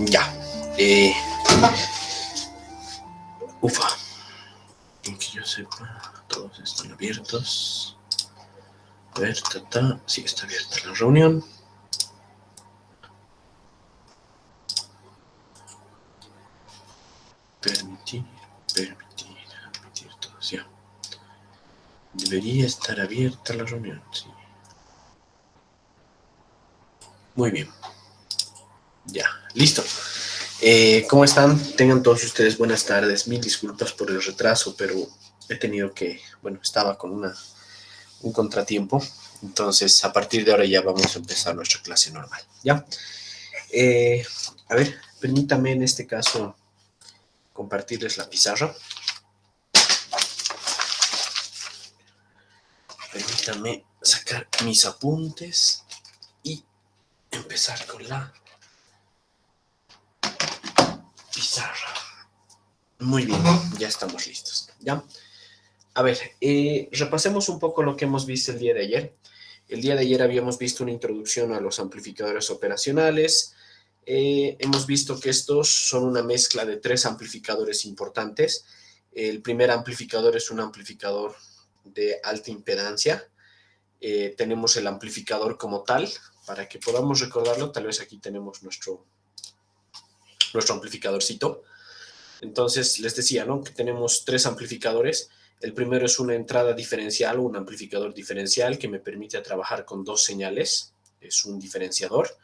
Ya. Ufa. Que yo sepa, todos están abiertos. A ver, sí, está abierta la reunión. Permitir todos, ya. Debería estar abierta la reunión, sí. Muy bien. Ya, listo. ¿Cómo están? Tengan todos ustedes buenas tardes. Mil disculpas por el retraso, pero he tenido que, estaba con un contratiempo. Entonces, a partir de ahora ya vamos a empezar nuestra clase normal, ¿ya? A ver, permítame en este caso compartirles la pizarra. Permítanme sacar mis apuntes y empezar con la pizarra. Muy bien, ya estamos listos, ¿ya? A ver, repasemos un poco lo que hemos visto el día de ayer. El día de ayer habíamos visto una introducción a los amplificadores operacionales. Hemos visto que estos son una mezcla de 3 amplificadores importantes. El primer amplificador es un amplificador de alta impedancia. Tenemos el amplificador como tal. Para que podamos recordarlo, tal vez aquí tenemos nuestro amplificadorcito. Entonces, les decía, ¿no?, que tenemos 3 amplificadores. El primero es una entrada diferencial, un amplificador diferencial que me permite trabajar con 2 señales. Es un diferenciador.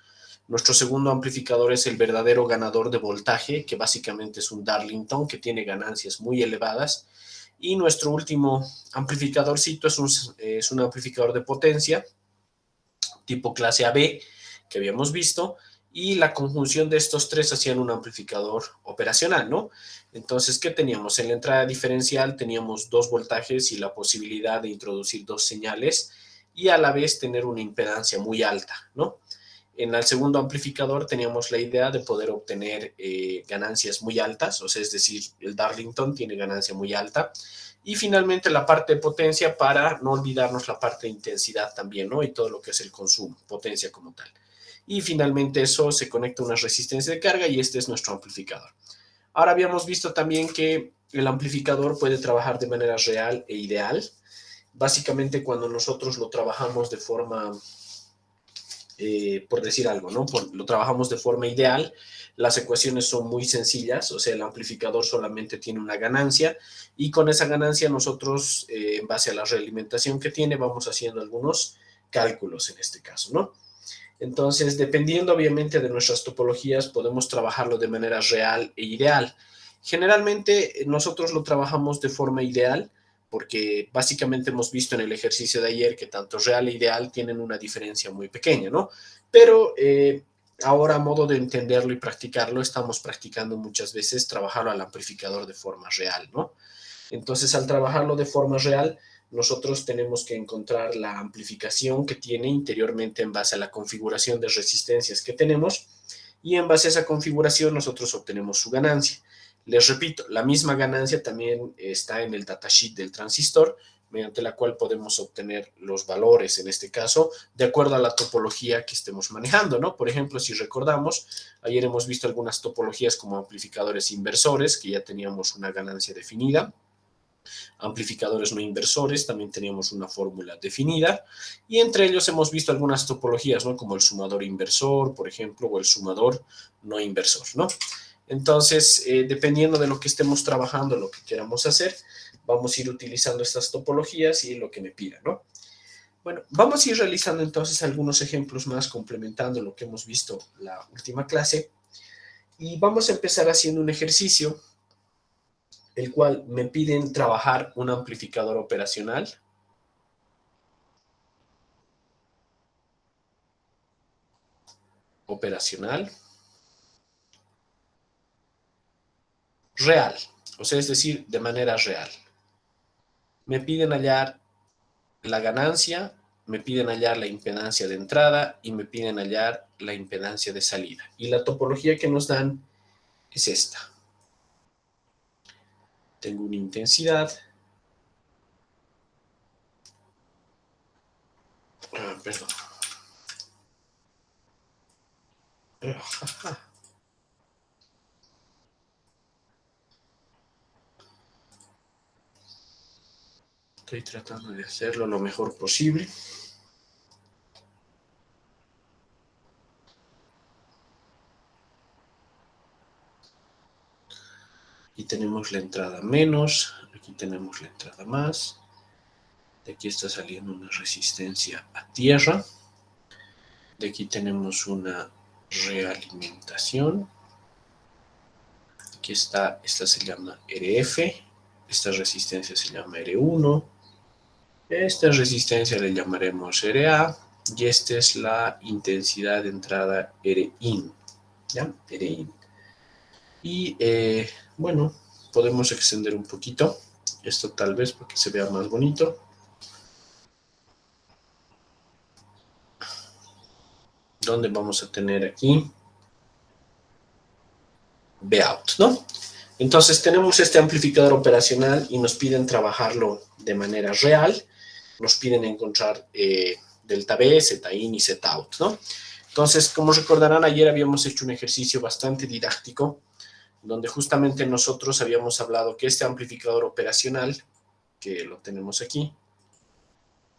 Nuestro segundo amplificador es el verdadero ganador de voltaje, que básicamente es un Darlington que tiene ganancias muy elevadas. Y nuestro último amplificadorcito es un amplificador de potencia tipo clase AB que habíamos visto, y la conjunción de estos 3 hacían un amplificador operacional, ¿no? Entonces, ¿qué teníamos? En la entrada diferencial teníamos 2 voltajes y la posibilidad de introducir 2 señales y a la vez tener una impedancia muy alta, ¿no? En el segundo amplificador teníamos la idea de poder obtener ganancias muy altas, o sea, es decir, el Darlington tiene ganancia muy alta. Y finalmente la parte de potencia, para no olvidarnos la parte de intensidad también, ¿no? Y todo lo que es el consumo, potencia como tal. Y finalmente eso se conecta a una resistencia de carga y este es nuestro amplificador. Ahora habíamos visto también que el amplificador puede trabajar de manera real e ideal. Básicamente cuando nosotros lo trabajamos de forma, por decir algo, ¿no?, lo trabajamos de forma ideal, las ecuaciones son muy sencillas, o sea, el amplificador solamente tiene una ganancia y con esa ganancia nosotros, en base a la realimentación que tiene, vamos haciendo algunos cálculos en este caso, ¿no? Entonces, dependiendo obviamente de nuestras topologías, podemos trabajarlo de manera real e ideal. Generalmente nosotros lo trabajamos de forma ideal porque básicamente hemos visto en el ejercicio de ayer que tanto real e ideal tienen una diferencia muy pequeña, ¿no? Pero ahora, a modo de entenderlo y practicarlo, estamos practicando muchas veces trabajarlo al amplificador de forma real, ¿no? Entonces, al trabajarlo de forma real, nosotros tenemos que encontrar la amplificación que tiene interiormente en base a la configuración de resistencias que tenemos, y en base a esa configuración nosotros obtenemos su ganancia. Les repito, la misma ganancia también está en el datasheet del transistor, mediante la cual podemos obtener los valores, en este caso, de acuerdo a la topología que estemos manejando, ¿no? Por ejemplo, si recordamos, ayer hemos visto algunas topologías como amplificadores inversores, que ya teníamos una ganancia definida. Amplificadores no inversores, también teníamos una fórmula definida, y entre ellos hemos visto algunas topologías, ¿no? Como el sumador inversor, por ejemplo, o el sumador no inversor, ¿no? Entonces, dependiendo de lo que estemos trabajando, lo que queramos hacer, vamos a ir utilizando estas topologías y lo que me pida, ¿no? Bueno, vamos a ir realizando entonces algunos ejemplos más complementando lo que hemos visto la última clase, y vamos a empezar haciendo un ejercicio el cual me piden trabajar un amplificador operacional. Real, o sea, es decir, de manera real. Me piden hallar la ganancia, me piden hallar la impedancia de entrada y me piden hallar la impedancia de salida. Y la topología que nos dan es esta. Tengo una intensidad. Perdón. Estoy tratando de hacerlo lo mejor posible. Aquí tenemos la entrada menos, aquí tenemos la entrada más. De aquí está saliendo una resistencia a tierra. De aquí tenemos una realimentación. Aquí está, esta se llama RF. Esta resistencia se llama R1. Esta resistencia le llamaremos RA. Y esta es la intensidad de entrada RIN. ¿Ya? RIN. Y bueno, podemos extender un poquito esto tal vez para que se vea más bonito. ¿Dónde vamos a tener aquí? Vout, ¿no? Entonces tenemos este amplificador operacional y nos piden trabajarlo de manera real. Nos piden encontrar delta B, zeta in y zeta out, ¿no? Entonces, como recordarán, ayer habíamos hecho un ejercicio bastante didáctico donde justamente nosotros habíamos hablado que este amplificador operacional, que lo tenemos aquí,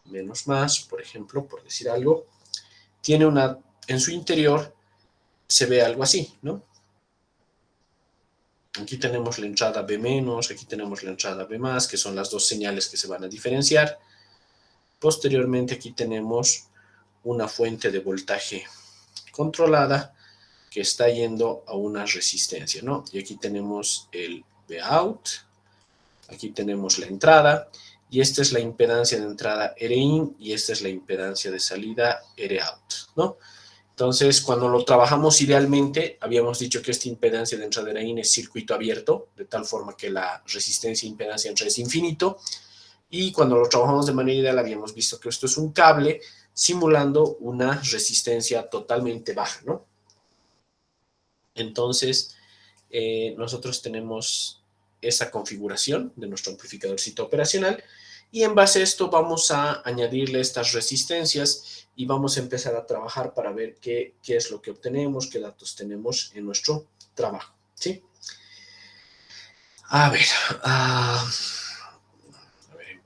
menos más, por ejemplo, por decir algo, tiene una, en su interior se ve algo así, ¿no? Aquí tenemos la entrada B menos, aquí tenemos la entrada B más, que son las dos señales que se van a diferenciar. Posteriormente aquí tenemos una fuente de voltaje controlada que está yendo a una resistencia, ¿no? Y aquí tenemos el Vout, aquí tenemos la entrada, y esta es la impedancia de entrada Rin, y esta es la impedancia de salida Rout, ¿no? Entonces, cuando lo trabajamos idealmente, habíamos dicho que esta impedancia de entrada Rin es circuito abierto, de tal forma que la resistencia e impedancia entre es infinito, y cuando lo trabajamos de manera ideal habíamos visto que esto es un cable simulando una resistencia totalmente baja, ¿no? Entonces, nosotros tenemos esa configuración de nuestro amplificadorcito operacional, y en base a esto vamos a añadirle estas resistencias y vamos a empezar a trabajar para ver qué es lo que obtenemos, qué datos tenemos en nuestro trabajo, ¿sí? A ver,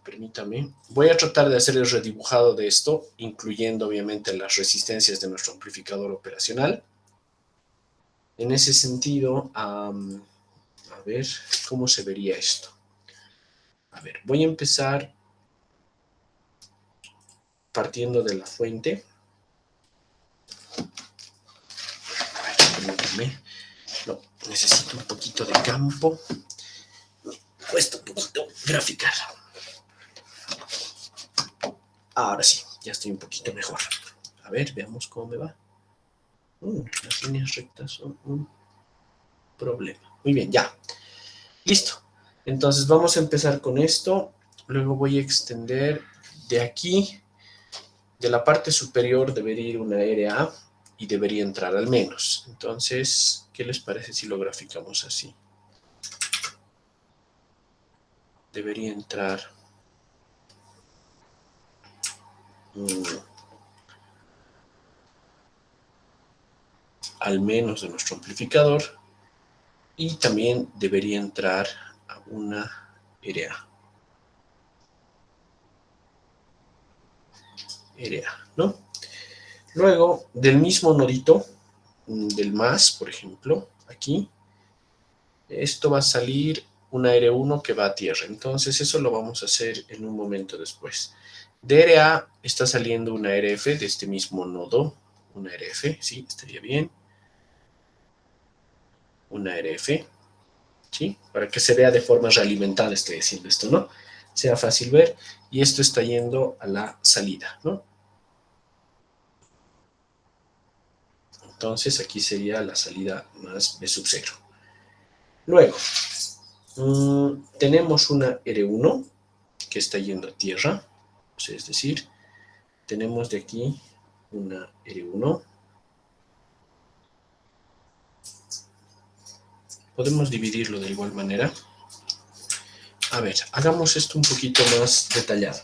permítame. Voy a tratar de hacer el redibujado de esto, incluyendo obviamente las resistencias de nuestro amplificador operacional. En ese sentido, a ver cómo se vería esto. A ver, voy a empezar partiendo de la fuente. Permítame. No, necesito un poquito de campo. Cuesta un poquito graficar. Ahora sí, ya estoy un poquito mejor. A ver, veamos cómo me va. Las líneas rectas son un problema. Muy bien, ya. Listo. Entonces vamos a empezar con esto. Luego voy a extender de aquí, de la parte superior debería ir una RA y debería entrar al menos. Entonces, ¿qué les parece si lo graficamos así? Debería entrar al menos de nuestro amplificador y también debería entrar a una RA. ¿No? Luego, del mismo nodito, del más, por ejemplo, aquí, esto va a salir una R1 que va a tierra. Entonces, eso lo vamos a hacer en un momento después. De RA está saliendo una RF de este mismo nodo. Una RF, sí, estaría bien. Una RF, ¿sí? Para que se vea de forma realimentada, estoy haciendo esto, ¿no? Sea fácil ver. Y esto está yendo a la salida, ¿no? Entonces, aquí sería la salida más de sub 0. Luego, tenemos una R1 que está yendo a tierra, es decir, tenemos de aquí una R1. Podemos dividirlo de igual manera. A ver, hagamos esto un poquito más detallado.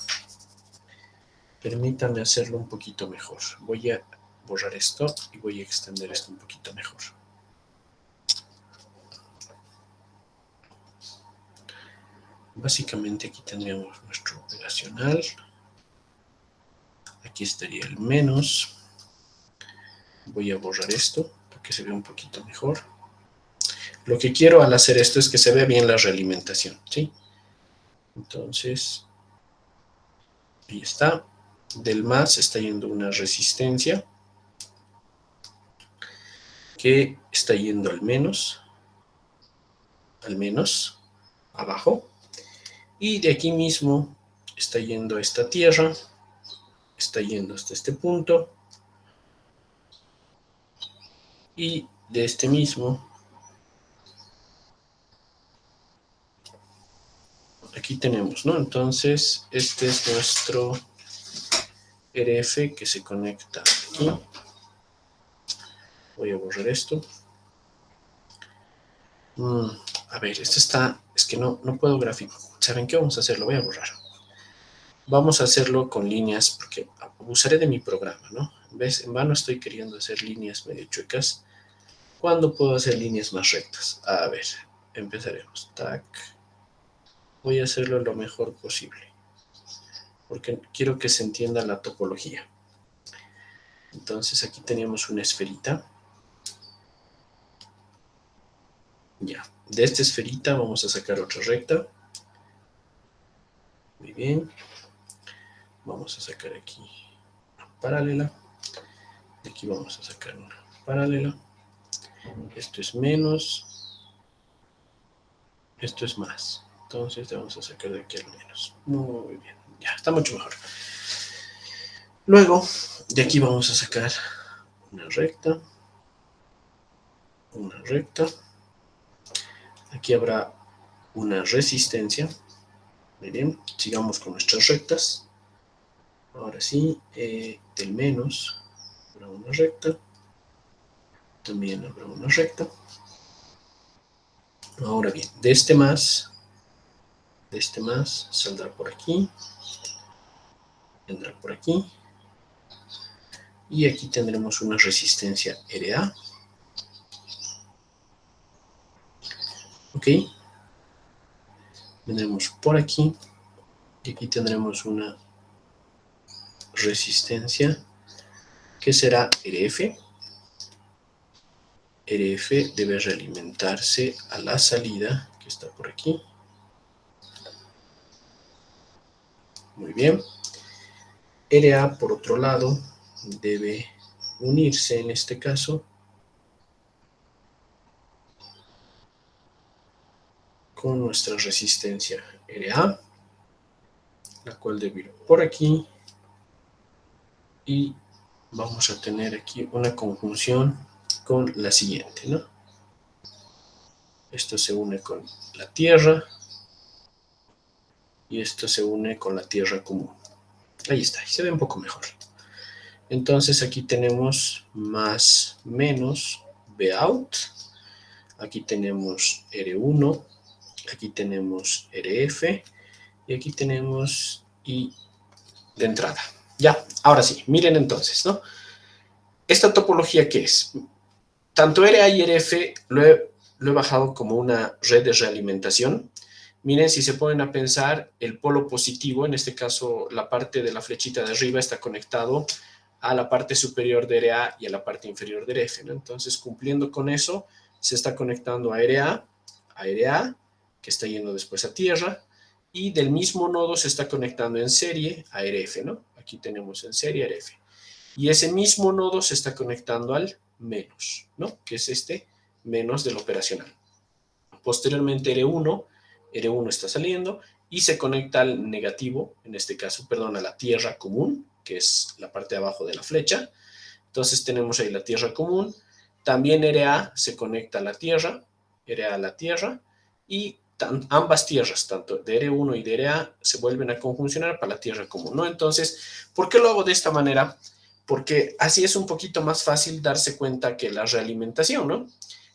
Permítame hacerlo un poquito mejor. Voy a borrar esto y voy a extender esto un poquito mejor. Básicamente aquí tendríamos nuestro operacional. Aquí estaría el menos. Voy a borrar esto para que se vea un poquito mejor. Lo que quiero al hacer esto es que se vea bien la realimentación, ¿sí? Entonces, ahí está. Del más está yendo una resistencia que está yendo al menos, abajo. Y de aquí mismo está yendo esta tierra, está yendo hasta este punto. Y de este mismo, aquí tenemos, ¿no? Entonces, este es nuestro RF que se conecta aquí. Voy a borrar esto. A ver, esto está, es que no puedo graficar. ¿Saben qué vamos a hacer? Lo voy a borrar. Vamos a hacerlo con líneas, porque abusaré de mi programa, ¿no? ¿Ves? En vano estoy queriendo hacer líneas medio chuecas. ¿Cuándo puedo hacer líneas más rectas? A ver, empezaremos. Tac. Voy a hacerlo lo mejor posible, porque quiero que se entienda la topología. Entonces aquí teníamos una esferita. Ya, de esta esferita vamos a sacar otra recta. Muy bien. Vamos a sacar aquí una paralela. De aquí vamos a sacar una paralela. Esto es menos. Esto es más. Entonces vamos a sacar de aquí al menos. Muy bien. Ya, está mucho mejor. Luego, de aquí vamos a sacar una recta. Una recta. Aquí habrá una resistencia. Muy bien. Sigamos con nuestras rectas. Ahora sí, del menos habrá una recta. También habrá una recta. Ahora bien, de este más saldrá por aquí, vendrá por aquí, y aquí tendremos una resistencia RA. Ok, vendremos por aquí, y aquí tendremos una resistencia que será RF. RF debe realimentarse a la salida, que está por aquí. Muy bien. RA, por otro lado, debe unirse en este caso con nuestra resistencia RA, la cual debe ir por aquí, y vamos a tener aquí una conjunción con la siguiente, ¿no? Esto se une con la Tierra, y esto se une con la tierra común. Ahí está, y se ve un poco mejor. Entonces aquí tenemos más menos Bout, aquí tenemos R1, aquí tenemos RF, y aquí tenemos I de entrada. Ya, ahora sí, miren entonces, ¿no? ¿Esta topología qué es? Tanto RA y RF lo he bajado como una red de realimentación. Miren, si se ponen a pensar, el polo positivo, en este caso la parte de la flechita de arriba, está conectado a la parte superior de RA y a la parte inferior de RF, ¿no? Entonces, cumpliendo con eso, se está conectando a RA, que está yendo después a tierra, y del mismo nodo se está conectando en serie a RF, ¿no? Aquí tenemos en serie RF. Y ese mismo nodo se está conectando al menos, ¿no? Que es este menos del operacional. Posteriormente R1 está saliendo y se conecta al negativo, en este caso, perdón, a la tierra común, que es la parte de abajo de la flecha. Entonces tenemos ahí la tierra común. También RA se conecta a la tierra, y ambas tierras, tanto de R1 y de RA, se vuelven a conjuncionar para la tierra común, ¿no? Entonces, ¿por qué lo hago de esta manera? Porque así es un poquito más fácil darse cuenta que la realimentación, ¿no?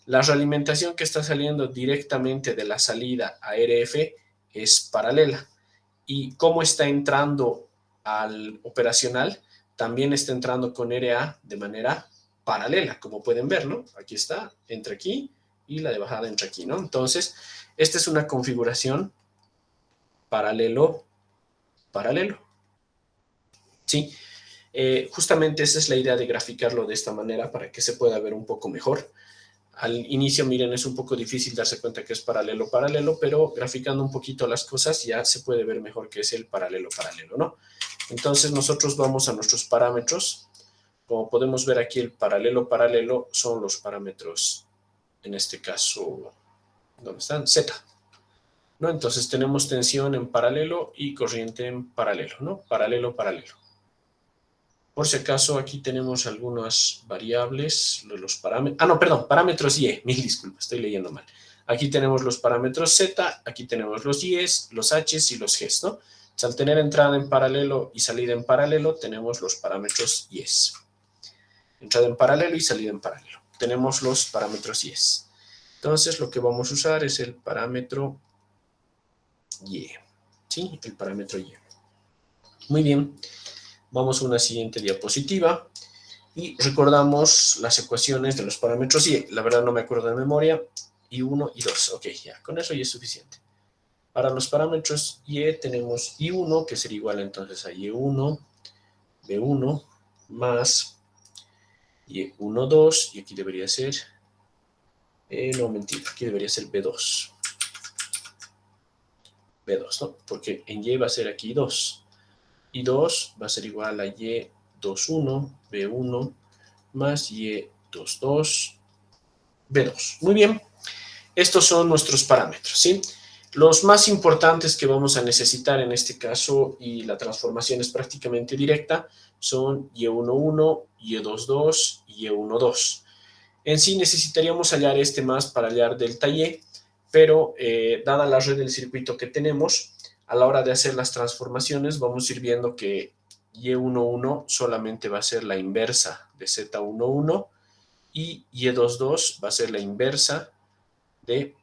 La realimentación que está saliendo directamente de la salida a RF es paralela. Y cómo está entrando al operacional, también está entrando con RA de manera paralela, como pueden ver, ¿no? Aquí está, entra aquí y la de bajada entra aquí, ¿no? Entonces, esta es una configuración paralelo, paralelo, ¿sí? Justamente esa es la idea de graficarlo de esta manera para que se pueda ver un poco mejor. Al inicio, miren, es un poco difícil darse cuenta que es paralelo, paralelo, pero graficando un poquito las cosas ya se puede ver mejor que es el paralelo, paralelo, ¿no? Entonces nosotros vamos a nuestros parámetros. Como podemos ver aquí, el paralelo, paralelo son los parámetros, en este caso, ¿dónde están? Z, ¿no? Entonces tenemos tensión en paralelo y corriente en paralelo, ¿no? Paralelo, paralelo. Por si acaso, aquí tenemos algunas variables, los parámetros. Ah, no, perdón, parámetros Y, mil disculpas, estoy leyendo mal. Aquí tenemos los parámetros Z, aquí tenemos los Y's, los H's y los G's, ¿no? Entonces, al tener entrada en paralelo y salida en paralelo, tenemos los parámetros Y's. Entrada en paralelo y salida en paralelo. Tenemos los parámetros Y's. Entonces, lo que vamos a usar es el parámetro Y. ¿Sí? El parámetro Y. Muy bien. Vamos a una siguiente diapositiva. Y recordamos las ecuaciones de los parámetros Y. La verdad no me acuerdo de memoria. I1 y 2. Ok, ya, con eso ya es suficiente. Para los parámetros Y tenemos I1, que sería igual entonces a Y1, B1, más Y1, 2, y aquí debería ser, no, mentira, aquí debería ser B2. B2, ¿no? Porque en Y va a ser aquí 2. Y 2 va a ser igual a Y21, B1, más Y22, B2. Muy bien. Estos son nuestros parámetros, ¿sí? Los más importantes que vamos a necesitar en este caso, y la transformación es prácticamente directa, son Y11, Y22 y Y12. En sí necesitaríamos hallar este más para hallar delta Y, pero dada la red del circuito que tenemos, a la hora de hacer las transformaciones vamos a ir viendo que Y11 solamente va a ser la inversa de Z11 y Y22 va a ser la inversa de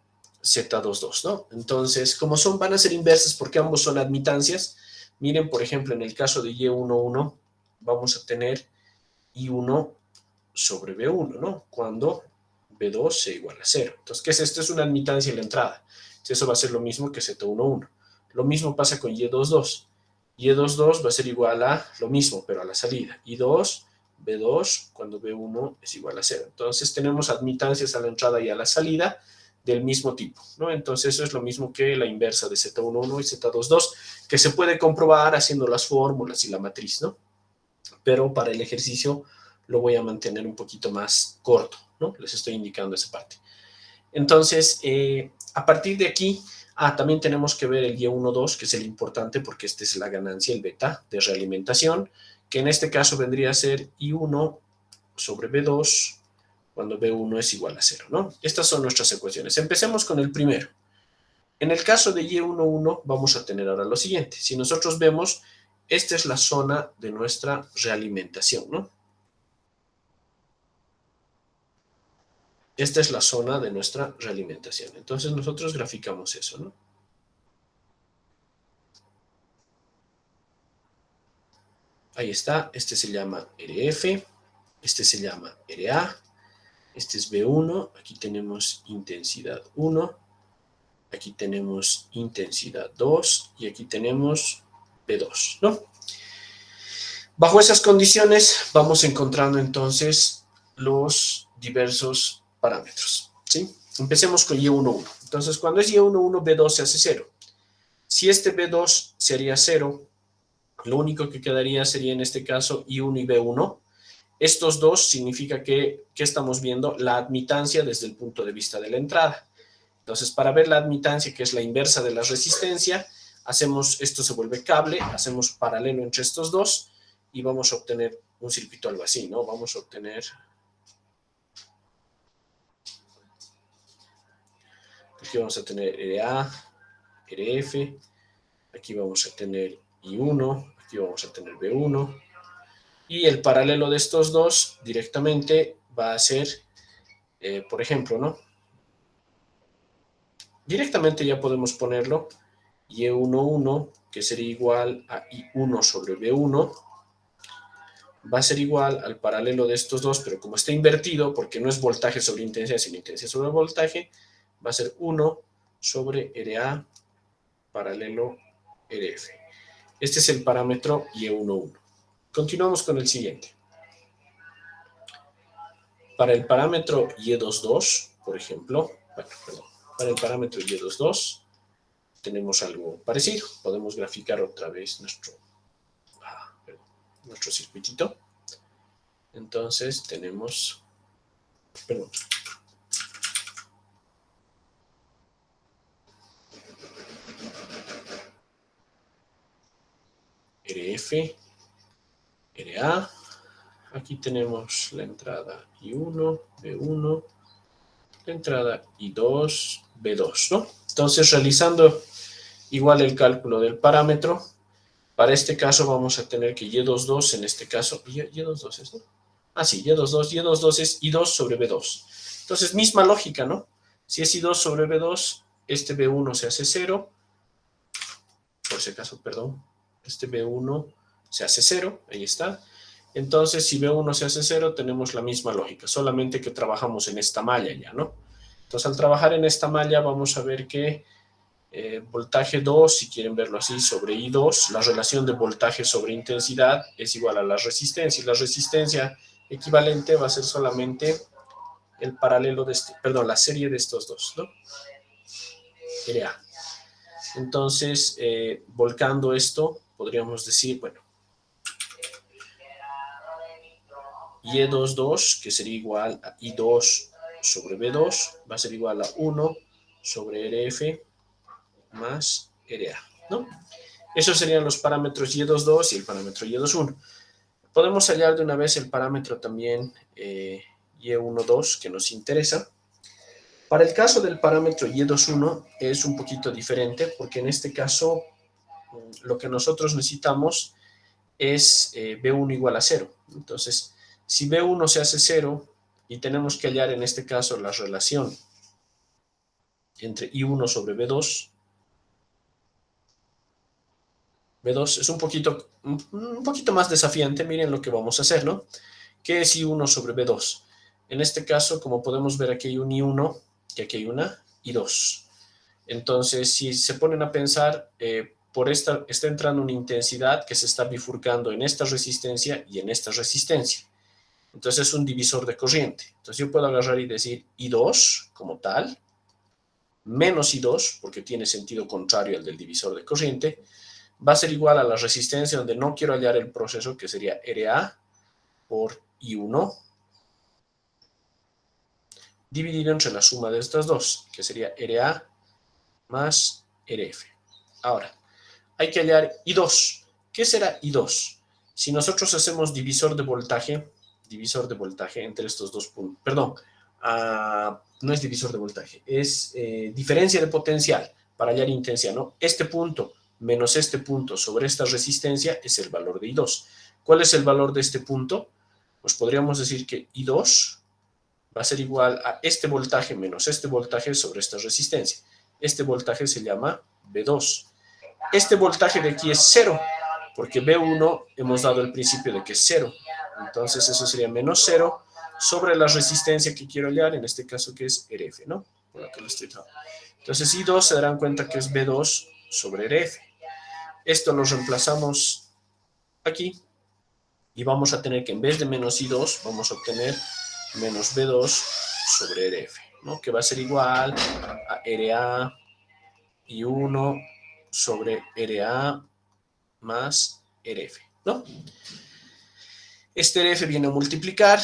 Z22, ¿no? Entonces, como van a ser inversas porque ambos son admitancias, miren, por ejemplo, en el caso de Y11 vamos a tener I1 sobre B1, ¿no? Cuando B2 sea igual a 0. Entonces, ¿qué es esto? Es una admitancia en la entrada. Entonces, eso va a ser lo mismo que Z11. Lo mismo pasa con Y22. Y22 va a ser igual a lo mismo, pero a la salida. Y2, B2, cuando B1 es igual a 0. Entonces, tenemos admitancias a la entrada y a la salida del mismo tipo, ¿no? Entonces, eso es lo mismo que la inversa de Z11 y Z22, que se puede comprobar haciendo las fórmulas y la matriz, ¿no? Pero para el ejercicio lo voy a mantener un poquito más corto, ¿no? Les estoy indicando esa parte. Entonces, a partir de aquí, también tenemos que ver el Y12, que es el importante porque esta es la ganancia, el beta de realimentación, que en este caso vendría a ser I1 sobre B2 cuando B1 es igual a 0, ¿no? Estas son nuestras ecuaciones. Empecemos con el primero. En el caso de Y11 vamos a tener ahora lo siguiente. Si nosotros vemos, esta es la zona de nuestra realimentación, ¿no? Esta es la zona de nuestra realimentación. Entonces nosotros graficamos eso, ¿no? Ahí está, este se llama RF, este se llama RA, este es B1, aquí tenemos intensidad 1, aquí tenemos intensidad 2 y aquí tenemos B2, ¿no? Bajo esas condiciones vamos encontrando entonces los diversos parámetros, ¿sí? Empecemos con Y11. Entonces, cuando es Y11, B2 se hace 0. Si este B2 sería 0, lo único que quedaría sería en este caso I1 y B1. Estos dos significa que, ¿qué estamos viendo? La admitancia desde el punto de vista de la entrada. Entonces, para ver la admitancia, que es la inversa de la resistencia, hacemos, esto se vuelve cable, hacemos paralelo entre estos dos y vamos a obtener un circuito algo así, ¿no? Vamos a obtener... Aquí vamos a tener RA, RF, aquí vamos a tener I1, aquí vamos a tener B1, y el paralelo de estos dos directamente va a ser, por ejemplo, ¿no? Directamente ya podemos ponerlo Y11, que sería igual a I1 sobre B1, va a ser igual al paralelo de estos dos, pero como está invertido, porque no es voltaje sobre intensidad, sino intensidad sobre voltaje, va a ser 1 sobre RA paralelo RF. Este es el parámetro Y11. Continuamos con el siguiente. Para el parámetro Y22, por ejemplo, bueno, perdón, para el parámetro Y22 tenemos algo parecido. Podemos graficar otra vez nuestro circuitito. Entonces tenemos, perdón, RF, RA, aquí tenemos la entrada I1, B1, la entrada I2, B2, ¿no? Entonces, realizando igual el cálculo del parámetro, para este caso vamos a tener que Y22, en este caso, Y22 es, ¿no? Ah, sí, Y22 es I2 sobre B2. Entonces, misma lógica, ¿no? Si es I2 sobre B2, este B1 se hace 0, por si acaso, perdón, este B1 se hace 0, ahí está. Entonces, si B1 se hace 0, tenemos la misma lógica, solamente que trabajamos en esta malla ya, ¿no? Entonces, al trabajar en esta malla, vamos a ver que voltaje 2, si quieren verlo así, sobre I2, la relación de voltaje sobre intensidad es igual a la resistencia. Y la resistencia equivalente va a ser solamente el paralelo de este, perdón, la serie de estos dos, ¿no? RA. Entonces, volcando esto, podríamos decir, bueno, Y22, que sería igual a I2 sobre B2, va a ser igual a 1 sobre RF más RA, ¿no? Esos serían los parámetros Y22 y el parámetro Y21. Podemos hallar de una vez el parámetro también Y12 que nos interesa. Para el caso del parámetro Y21 es un poquito diferente porque en este caso lo que nosotros necesitamos es B1 igual a 0. Entonces, si B1 se hace 0 y tenemos que hallar en este caso la relación entre I1 sobre B2, B2 es un poquito más desafiante. Miren lo que vamos a hacer, ¿no? ¿Qué es I1 sobre B2? En este caso, como podemos ver, aquí hay un I1 y aquí hay una I2. Entonces, si se ponen a pensar, por esta está entrando una intensidad que se está bifurcando en esta resistencia y en esta resistencia. Entonces, es un divisor de corriente. Entonces, yo puedo agarrar y decir I2 como tal, menos I2, porque tiene sentido contrario al del divisor de corriente, va a ser igual a la resistencia donde no quiero hallar el proceso, que sería RA por I1, dividido entre la suma de estas dos, que sería RA más RF. Ahora, hay que hallar I2. ¿Qué será I2? Si nosotros hacemos divisor de voltaje entre estos dos puntos, perdón, no es divisor de voltaje, es diferencia de potencial. para hallar intensidad, ¿no? Este punto menos este punto sobre esta resistencia es el valor de I2. ¿Cuál es el valor de este punto? Pues podríamos decir que I2 va a ser igual a este voltaje menos este voltaje sobre esta resistencia. Este voltaje se llama V2. Este voltaje de aquí es 0, porque V1 hemos dado el principio de que es 0. Entonces eso sería menos 0 sobre la resistencia que quiero hallar, en este caso que es RF, ¿no? Por la que lo estoy trabajando. Entonces I2 se darán cuenta que es V2 sobre RF. Esto lo reemplazamos aquí y vamos a tener que en vez de menos I2 vamos a obtener menos V2 sobre RF, ¿no? Que va a ser igual a RA I1 sobre RA más RF, ¿no? Este RF viene a multiplicar,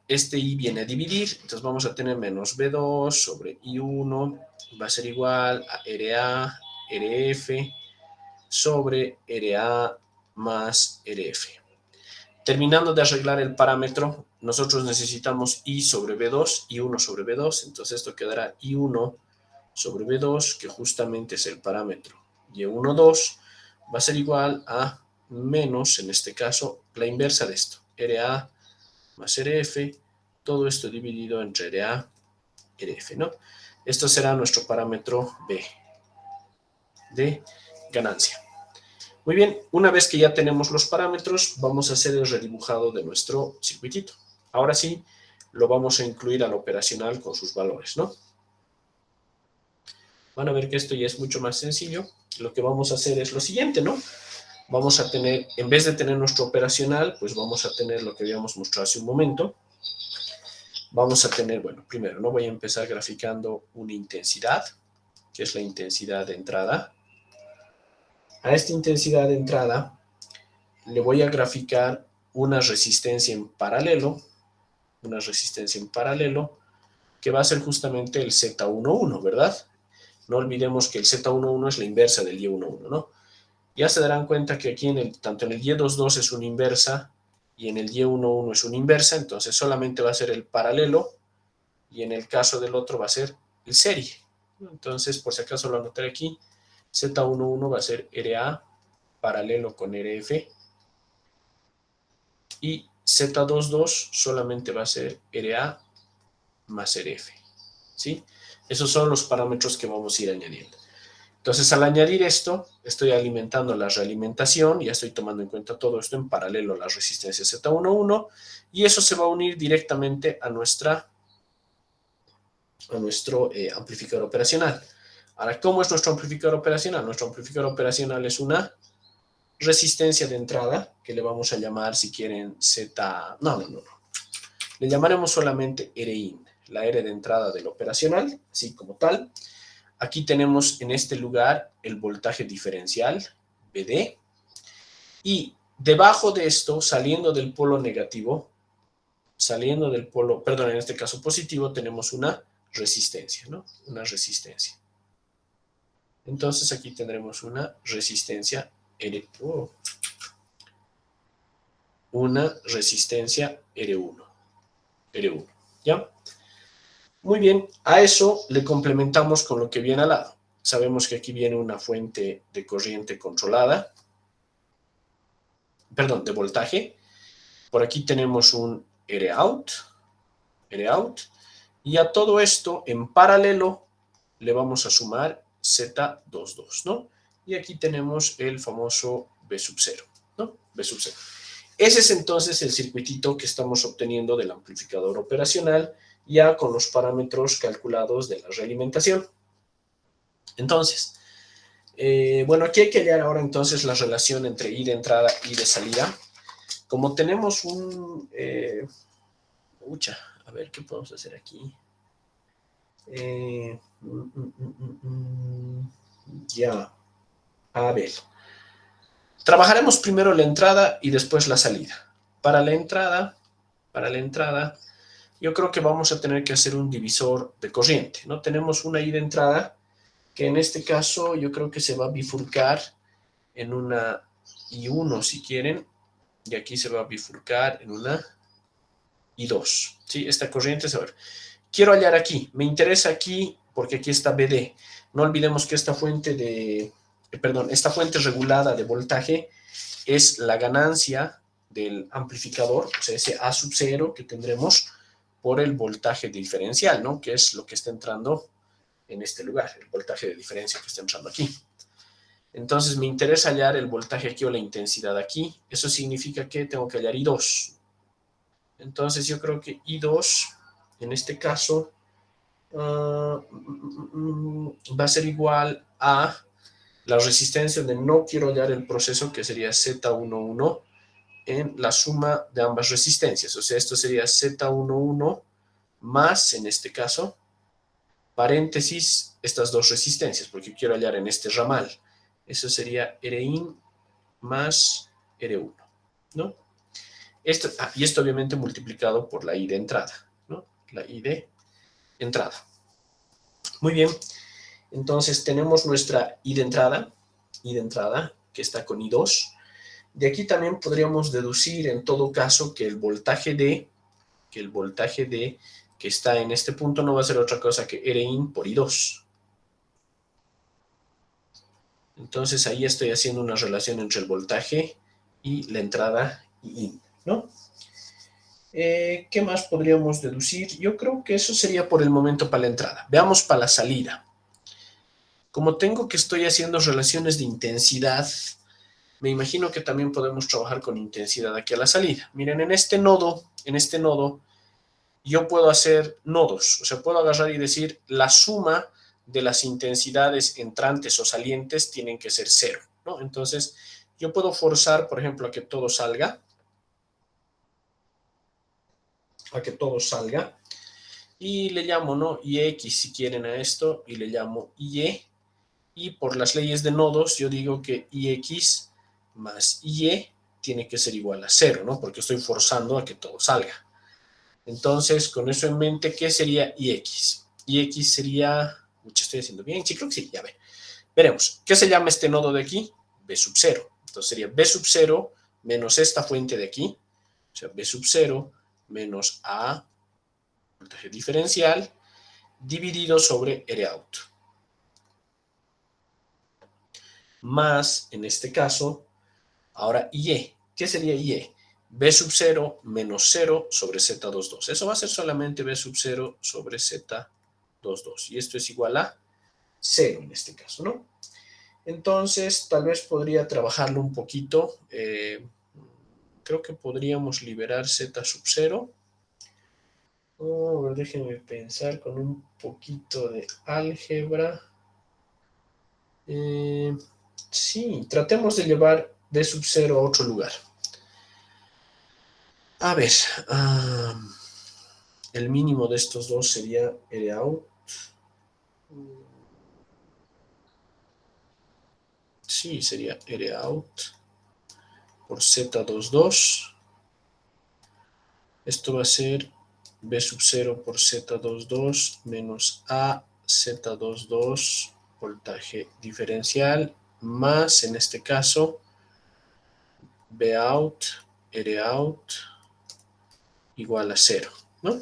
este I viene a dividir, entonces vamos a tener menos V2 sobre I1, va a ser igual a RA, RF sobre RA más RF. Terminando de arreglar el parámetro, nosotros necesitamos I sobre V2, I1 sobre V2, entonces esto quedará I1 sobre V2, que justamente es el parámetro Y12, va a ser igual a menos, en este caso, la inversa de esto, RA más RF, todo esto dividido entre RA, RF, ¿no? Esto será nuestro parámetro B de ganancia. Muy bien, una vez que ya tenemos los parámetros, vamos a hacer el redibujado de nuestro circuitito. Ahora sí, lo vamos a incluir al operacional con sus valores, ¿no? Van a ver que esto ya es mucho más sencillo. Lo que vamos a hacer es lo siguiente, ¿no? Vamos a tener, en vez de tener nuestro operacional, pues vamos a tener lo que habíamos mostrado hace un momento. Vamos a tener, bueno, primero, ¿no? Voy a empezar graficando una intensidad, que es la intensidad de entrada. A esta intensidad de entrada le voy a graficar una resistencia en paralelo, que va a ser justamente el Z11, ¿verdad? No olvidemos que el Z11 es la inversa del Y11, ¿no? Ya se darán cuenta que aquí tanto en el Y22 es una inversa y en el Y11 es una inversa, entonces solamente va a ser el paralelo y en el caso del otro va a ser el serie. Entonces, por si acaso lo anotaré aquí, Z11 va a ser RA paralelo con RF y Z22 solamente va a ser RA más RF, ¿sí? Esos son los parámetros que vamos a ir añadiendo. Entonces, al añadir esto, estoy alimentando la realimentación, ya estoy tomando en cuenta todo esto en paralelo a la resistencia Z11, y eso se va a unir directamente a nuestro amplificador operacional. Ahora, ¿cómo es nuestro amplificador operacional? Nuestro amplificador operacional es una resistencia de entrada, que le vamos a llamar, si quieren, no. Le llamaremos solamente RIN, la R de entrada del operacional, así como tal. Aquí tenemos en este lugar el voltaje diferencial, VD, y debajo de esto, saliendo del polo negativo, en este caso positivo, tenemos una resistencia, ¿no? Una resistencia. Entonces aquí tendremos una resistencia R1, ¿ya? Muy bien, a eso le complementamos con lo que viene al lado. Sabemos que aquí viene una fuente de corriente controlada, de voltaje. Por aquí tenemos un ROUT, y a todo esto, en paralelo, le vamos a sumar Z22, ¿no? Y aquí tenemos el famoso B sub 0, ¿no? B sub 0. Ese es entonces el circuitito que estamos obteniendo del amplificador operacional, ya con los parámetros calculados de la realimentación. Entonces, bueno, aquí hay que hallar ahora entonces la relación entre I de entrada y de salida. Como tenemos a ver qué podemos hacer aquí. Ya, a ver. Trabajaremos primero la entrada y después la salida. Para la entrada, yo creo que vamos a tener que hacer un divisor de corriente, ¿no? Tenemos una I de entrada que en este caso yo creo que se va a bifurcar en una I1 si quieren, y aquí se va a bifurcar en una I2, ¿sí? Esta corriente se va a ver. Quiero hallar aquí, me interesa aquí porque aquí está BD. No olvidemos que esta fuente regulada de voltaje es la ganancia del amplificador, o sea, ese A sub 0 que tendremos por el voltaje diferencial, ¿no? Que es lo que está entrando en este lugar, el voltaje de diferencia que está entrando aquí. Entonces me interesa hallar el voltaje aquí o la intensidad aquí. Eso significa que tengo que hallar I2. Entonces yo creo que I2, en este caso, va a ser igual a la resistencia donde no quiero hallar el proceso, que sería Z11 en la suma de ambas resistencias. O sea, esto sería Z11 más, en este caso, paréntesis, estas dos resistencias, porque quiero hallar en este ramal. Eso sería Rin más R1, ¿no? Y esto obviamente multiplicado por la I de entrada, ¿no? La I de entrada. Muy bien, entonces tenemos nuestra I de entrada, que está con I2. De aquí también podríamos deducir en todo caso que el voltaje D, que está en este punto no va a ser otra cosa que Rin por I2. Entonces ahí estoy haciendo una relación entre el voltaje y la entrada I, ¿no? ¿Qué más podríamos deducir? Yo creo que eso sería por el momento para la entrada. Veamos para la salida. Como tengo que estoy haciendo relaciones de intensidad, me imagino que también podemos trabajar con intensidad aquí a la salida. Miren, en este nodo, yo puedo hacer nodos. O sea, puedo agarrar y decir la suma de las intensidades entrantes o salientes tienen que ser 0, ¿no? Entonces, yo puedo forzar, por ejemplo, a que todo salga. Y le llamo, ¿no? IX si quieren a esto, y le llamo IE, y por las leyes de nodos yo digo que IX más IE tiene que ser igual a 0, ¿no? Porque estoy forzando a que todo salga. Entonces, con eso en mente, ¿qué sería IX? IX sería, estoy haciendo bien, sí, creo que sí, ya ve. Veremos, ¿qué se llama este nodo de aquí? B sub 0. Entonces sería B sub 0 menos esta fuente de aquí, o sea, B sub 0 menos A, voltaje diferencial, dividido sobre R out. Más, en este caso, ahora IE. ¿Qué sería IE? B sub 0 menos 0 sobre Z22. Eso va a ser solamente B sub 0 sobre Z22. Y esto es igual a 0 en este caso, ¿no? Entonces, tal vez podría trabajarlo un poquito. Creo que podríamos liberar Z sub 0. A ver, déjenme pensar con un poquito de álgebra. Sí, tratemos de llevar B sub 0 a otro lugar. A ver, el mínimo de estos dos sería R out. Sí, sería R out por Z22. Esto va a ser B sub 0 por Z22 menos A Z22 voltaje diferencial más, en este caso, B out, R out igual a 0, ¿no?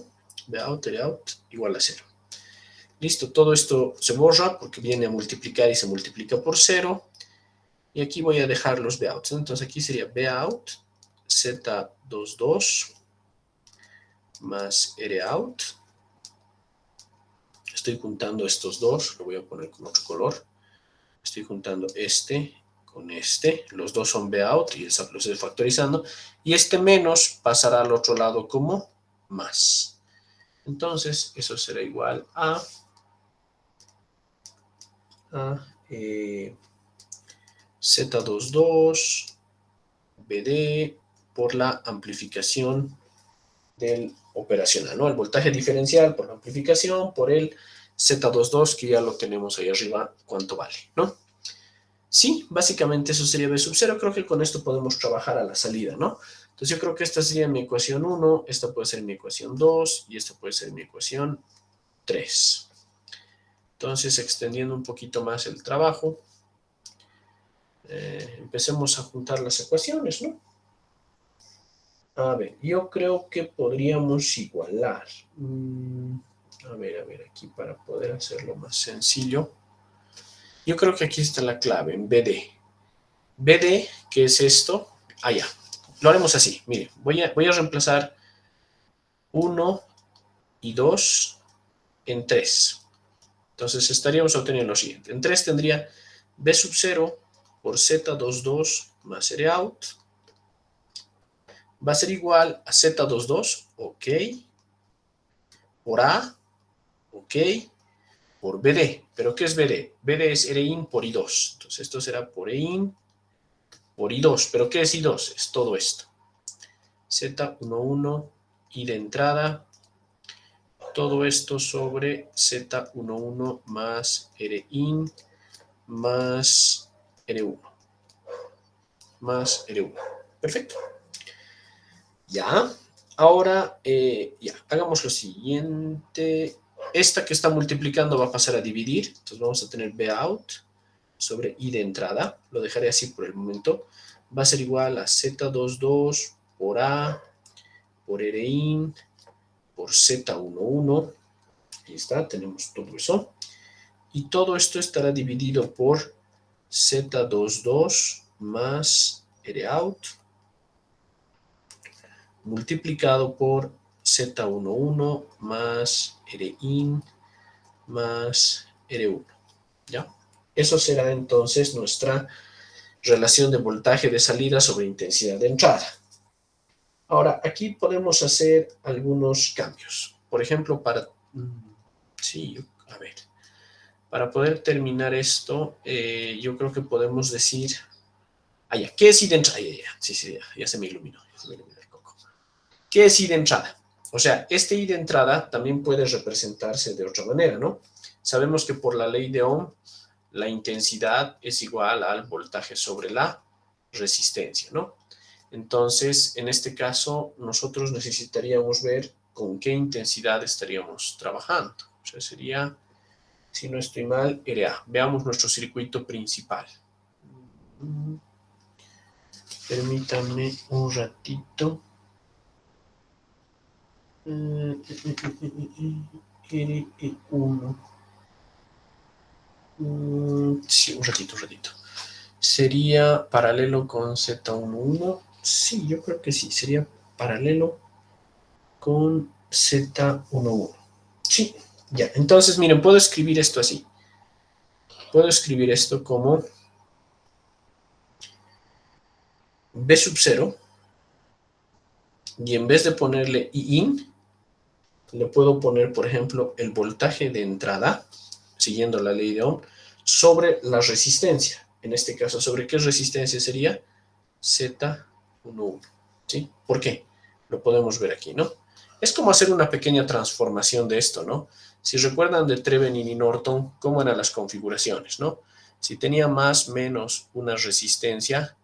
B out, R out igual a 0. Listo, todo esto se borra porque viene a multiplicar y se multiplica por 0. Y aquí voy a dejar los B outs, ¿no? Entonces aquí sería B out Z22 más R out. Estoy juntando estos dos, lo voy a poner con otro color. Estoy juntando este con este. Los dos son B out y los estoy factorizando. Y este menos pasará al otro lado como más. Entonces, eso será igual a Z22 BD por la amplificación del operacional, ¿no? El voltaje diferencial por la amplificación por el Z22, que ya lo tenemos ahí arriba, cuánto vale, ¿no? Sí, básicamente eso sería B sub 0. Creo que con esto podemos trabajar a la salida, ¿no? Entonces yo creo que esta sería mi ecuación 1, esta puede ser mi ecuación 2 y esta puede ser mi ecuación 3. Entonces, extendiendo un poquito más el trabajo, empecemos a juntar las ecuaciones, ¿no? A ver, yo creo que podríamos igualar. A ver, aquí para poder hacerlo más sencillo. Yo creo que aquí está la clave, en BD. BD, ¿qué es esto? Ah, ya. Lo haremos así. Mire, voy a reemplazar 1 y 2 en 3. Entonces estaríamos obteniendo lo siguiente. En 3 tendría B sub 0 por Z22 más ROut. Va a ser igual a Z22, ok, por A, ok, por BD. ¿Pero qué es BD? BD es Rin por I2. Entonces esto será por Rin por I2. ¿Pero qué es I2? Es todo esto. Z11, I de entrada, todo esto sobre Z11 más Rin más R1 más R1. Perfecto. Ya. Ahora, ya, hagamos lo siguiente. Esta que está multiplicando va a pasar a dividir. Entonces vamos a tener B out sobre I de entrada. Lo dejaré así por el momento. Va a ser igual a Z22 por A por Rin por Z11. Ahí está, tenemos todo eso. Y todo esto estará dividido por Z22 más ROut multiplicado por Z11 más Rin más R1. ¿Ya? Eso será entonces nuestra relación de voltaje de salida sobre intensidad de entrada. Ahora, aquí podemos hacer algunos cambios. Por ejemplo, sí, a ver. Para poder terminar esto, yo creo que podemos decir... ya. ¿Qué es I de entrada? Sí, ya se me iluminó. Ya se me iluminó el coco. ¿Qué es I de entrada? O sea, este I de entrada también puede representarse de otra manera, ¿no? Sabemos que por la ley de Ohm, la intensidad es igual al voltaje sobre la resistencia, ¿no? Entonces, en este caso, nosotros necesitaríamos ver con qué intensidad estaríamos trabajando. O sea, sería, si no estoy mal, RA. Veamos nuestro circuito principal. Permítanme un ratito. R1. Sí, un ratito. ¿Sería paralelo con Z11? Sí, yo creo que sí. Sería paralelo con Z11. Sí, ya. Entonces, miren, puedo escribir esto así. Puedo escribir esto como B sub 0. Y en vez de ponerle Iin, le puedo poner, por ejemplo, el voltaje de entrada, siguiendo la ley de Ohm, sobre la resistencia. En este caso, ¿sobre qué resistencia sería? Z11. ¿Sí? ¿Por qué? Lo podemos ver aquí, ¿no? Es como hacer una pequeña transformación de esto, ¿no? Si recuerdan de Thevenin y Norton, ¿cómo eran las configuraciones, no? Si tenía más, menos una resistencia,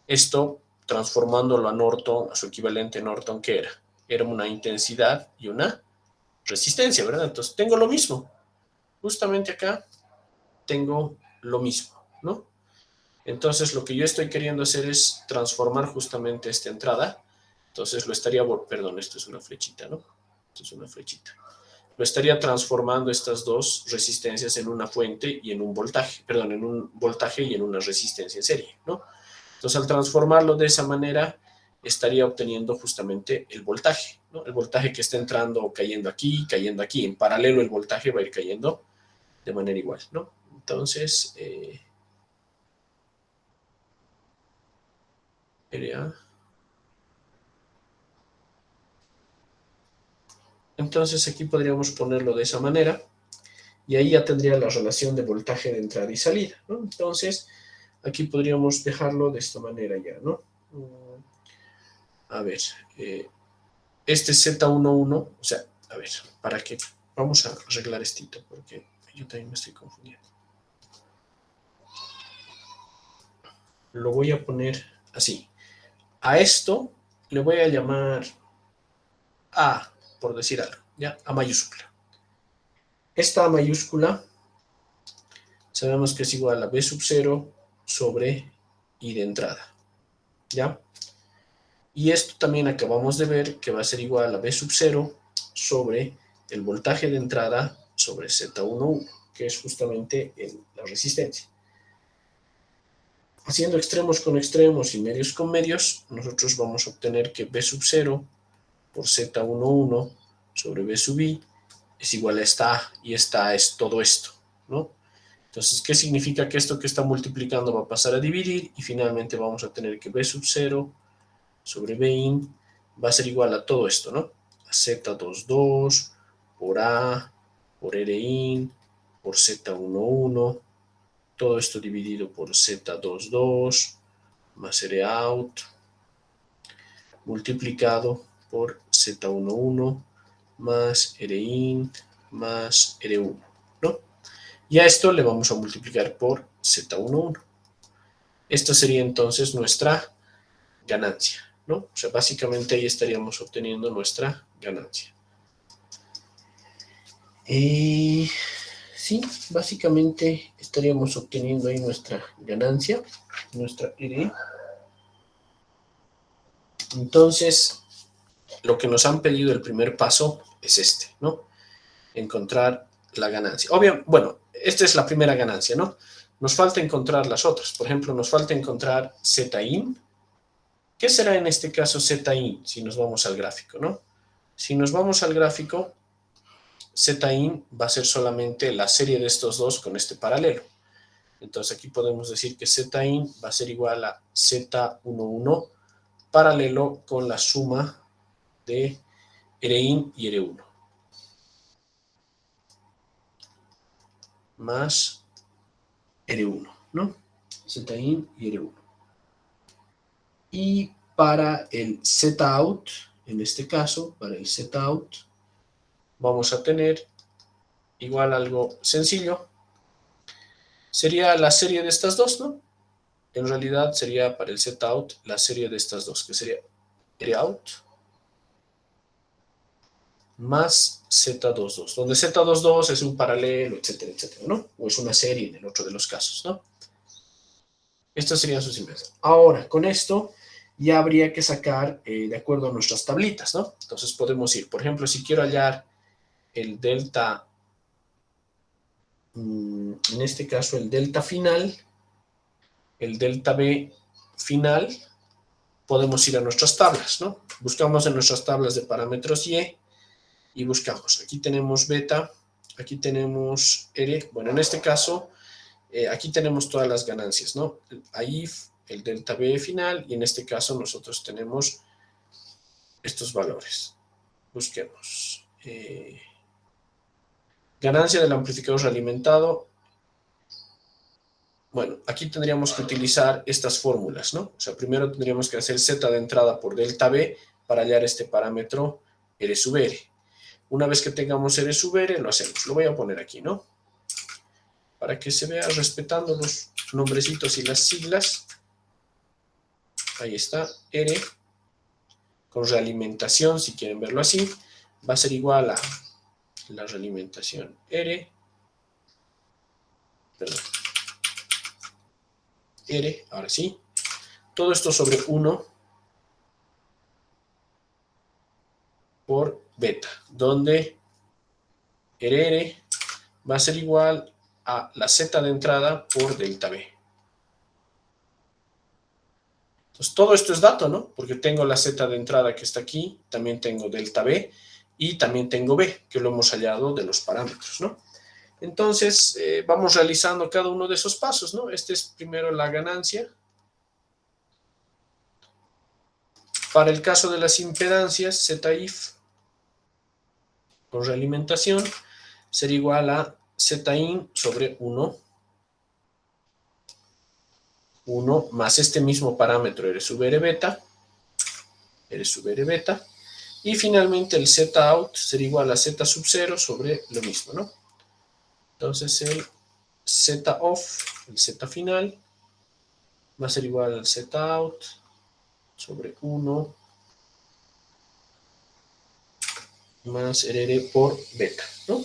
esto transformándolo a Norton, a su equivalente Norton, ¿qué era? Era una intensidad y una resistencia, ¿verdad? Entonces tengo lo mismo. Justamente acá tengo lo mismo, ¿no? Entonces lo que yo estoy queriendo hacer es transformar justamente esta entrada. Entonces lo estaría, perdón, esto es una flechita, ¿no? Esto es una flechita. Lo estaría transformando estas dos resistencias en una fuente y en un voltaje, perdón, en un voltaje y en una resistencia en serie, ¿no? Entonces al transformarlo de esa manera, estaría obteniendo justamente el voltaje, ¿no? El voltaje que está entrando o cayendo aquí. En paralelo el voltaje va a ir cayendo de manera igual, ¿no? Entonces, entonces aquí podríamos ponerlo de esa manera y ahí ya tendría la relación de voltaje de entrada y salida, ¿no? Entonces, aquí podríamos dejarlo de esta manera ya, ¿no? A ver, este Z11, o sea, a ver, ¿para qué? Vamos a arreglar esto porque yo también me estoy confundiendo. Lo voy a poner así. A esto le voy a llamar A, por decir algo, ¿ya? A mayúscula. Esta A mayúscula sabemos que es igual a B sub 0 sobre I de entrada, ¿ya? Y esto también acabamos de ver que va a ser igual a B sub 0 sobre el voltaje de entrada sobre Z11, que es justamente la resistencia. Haciendo extremos con extremos y medios con medios, nosotros vamos a obtener que B sub 0 por Z11 sobre B sub I es igual a esta A, y esta A es todo esto, ¿no? Entonces, ¿qué significa? Que esto que está multiplicando va a pasar a dividir, y finalmente vamos a tener que B sub 0 sobre B in va a ser igual a todo esto, ¿no? A Z22 por A, por R in, por Z11, todo esto dividido por Z22 más R out, multiplicado por Z11 más R in más R1, ¿no? Y a esto le vamos a multiplicar por Z11. Esto sería entonces nuestra ganancia, ¿no? O sea, básicamente ahí estaríamos obteniendo nuestra ganancia. Sí, básicamente estaríamos obteniendo ahí nuestra ganancia, nuestra R. Entonces, lo que nos han pedido el primer paso es este, ¿no? Encontrar la ganancia. Obvio, bueno, esta es la primera ganancia, ¿no? Nos falta encontrar las otras. Por ejemplo, nos falta encontrar Z-in. ¿Qué será en este caso Z-in si nos vamos al gráfico, ¿no? Si nos vamos al gráfico, Z-in va a ser solamente la serie de estos dos con este paralelo. Entonces aquí podemos decir que Z-in va a ser igual a Z11 paralelo con la suma de R-in y R1 más R1, ¿no? Z-in y R1. Y para el Z-out, en este caso, para el Z-out, vamos a tener igual algo sencillo. Sería la serie de estas dos, ¿no? En realidad sería para el Z-out la serie de estas dos, que sería R-out más Z22, donde Z22 es un paralelo, etcétera, etcétera, ¿no? O es una serie en el otro de los casos, ¿no? Estas serían sus inversas. Ahora, con esto ya habría que sacar de acuerdo a nuestras tablitas, ¿no? Entonces podemos ir, por ejemplo, si quiero hallar el delta, en este caso el delta final, el delta B final, podemos ir a nuestras tablas, ¿no? Buscamos en nuestras tablas de parámetros y buscamos. Aquí tenemos beta, aquí tenemos R. Bueno, en este caso, aquí tenemos todas las ganancias, ¿no? Ahí el delta B final, y en este caso nosotros tenemos estos valores. Busquemos. Ganancia del amplificador realimentado. Bueno, aquí tendríamos que utilizar estas fórmulas, ¿no? O sea, primero tendríamos que hacer Z de entrada por delta B para hallar este parámetro R sub R. Una vez que tengamos R sub R, lo hacemos. Lo voy a poner aquí, ¿no? Para que se vea respetando los nombrecitos y las siglas. Ahí está, R, con realimentación, si quieren verlo así, va a ser igual a la realimentación R, perdón, R, ahora sí, todo esto sobre 1 por beta, donde RR va a ser igual a la Z de entrada por delta B. Entonces, todo esto es dato, ¿no? Porque tengo la Z de entrada que está aquí, también tengo delta B, y también tengo B, que lo hemos hallado de los parámetros, ¿no? Entonces, vamos realizando cada uno de esos pasos, ¿no? Este es primero la ganancia. Para el caso de las impedancias, ZIF con realimentación sería igual a ZIN sobre 1 más este mismo parámetro R sub R beta, y finalmente el Z-out sería igual a Z sub 0 sobre lo mismo, ¿no? Entonces el Z-off, el Z final, va a ser igual al Z-out sobre 1 más RR por beta, ¿no?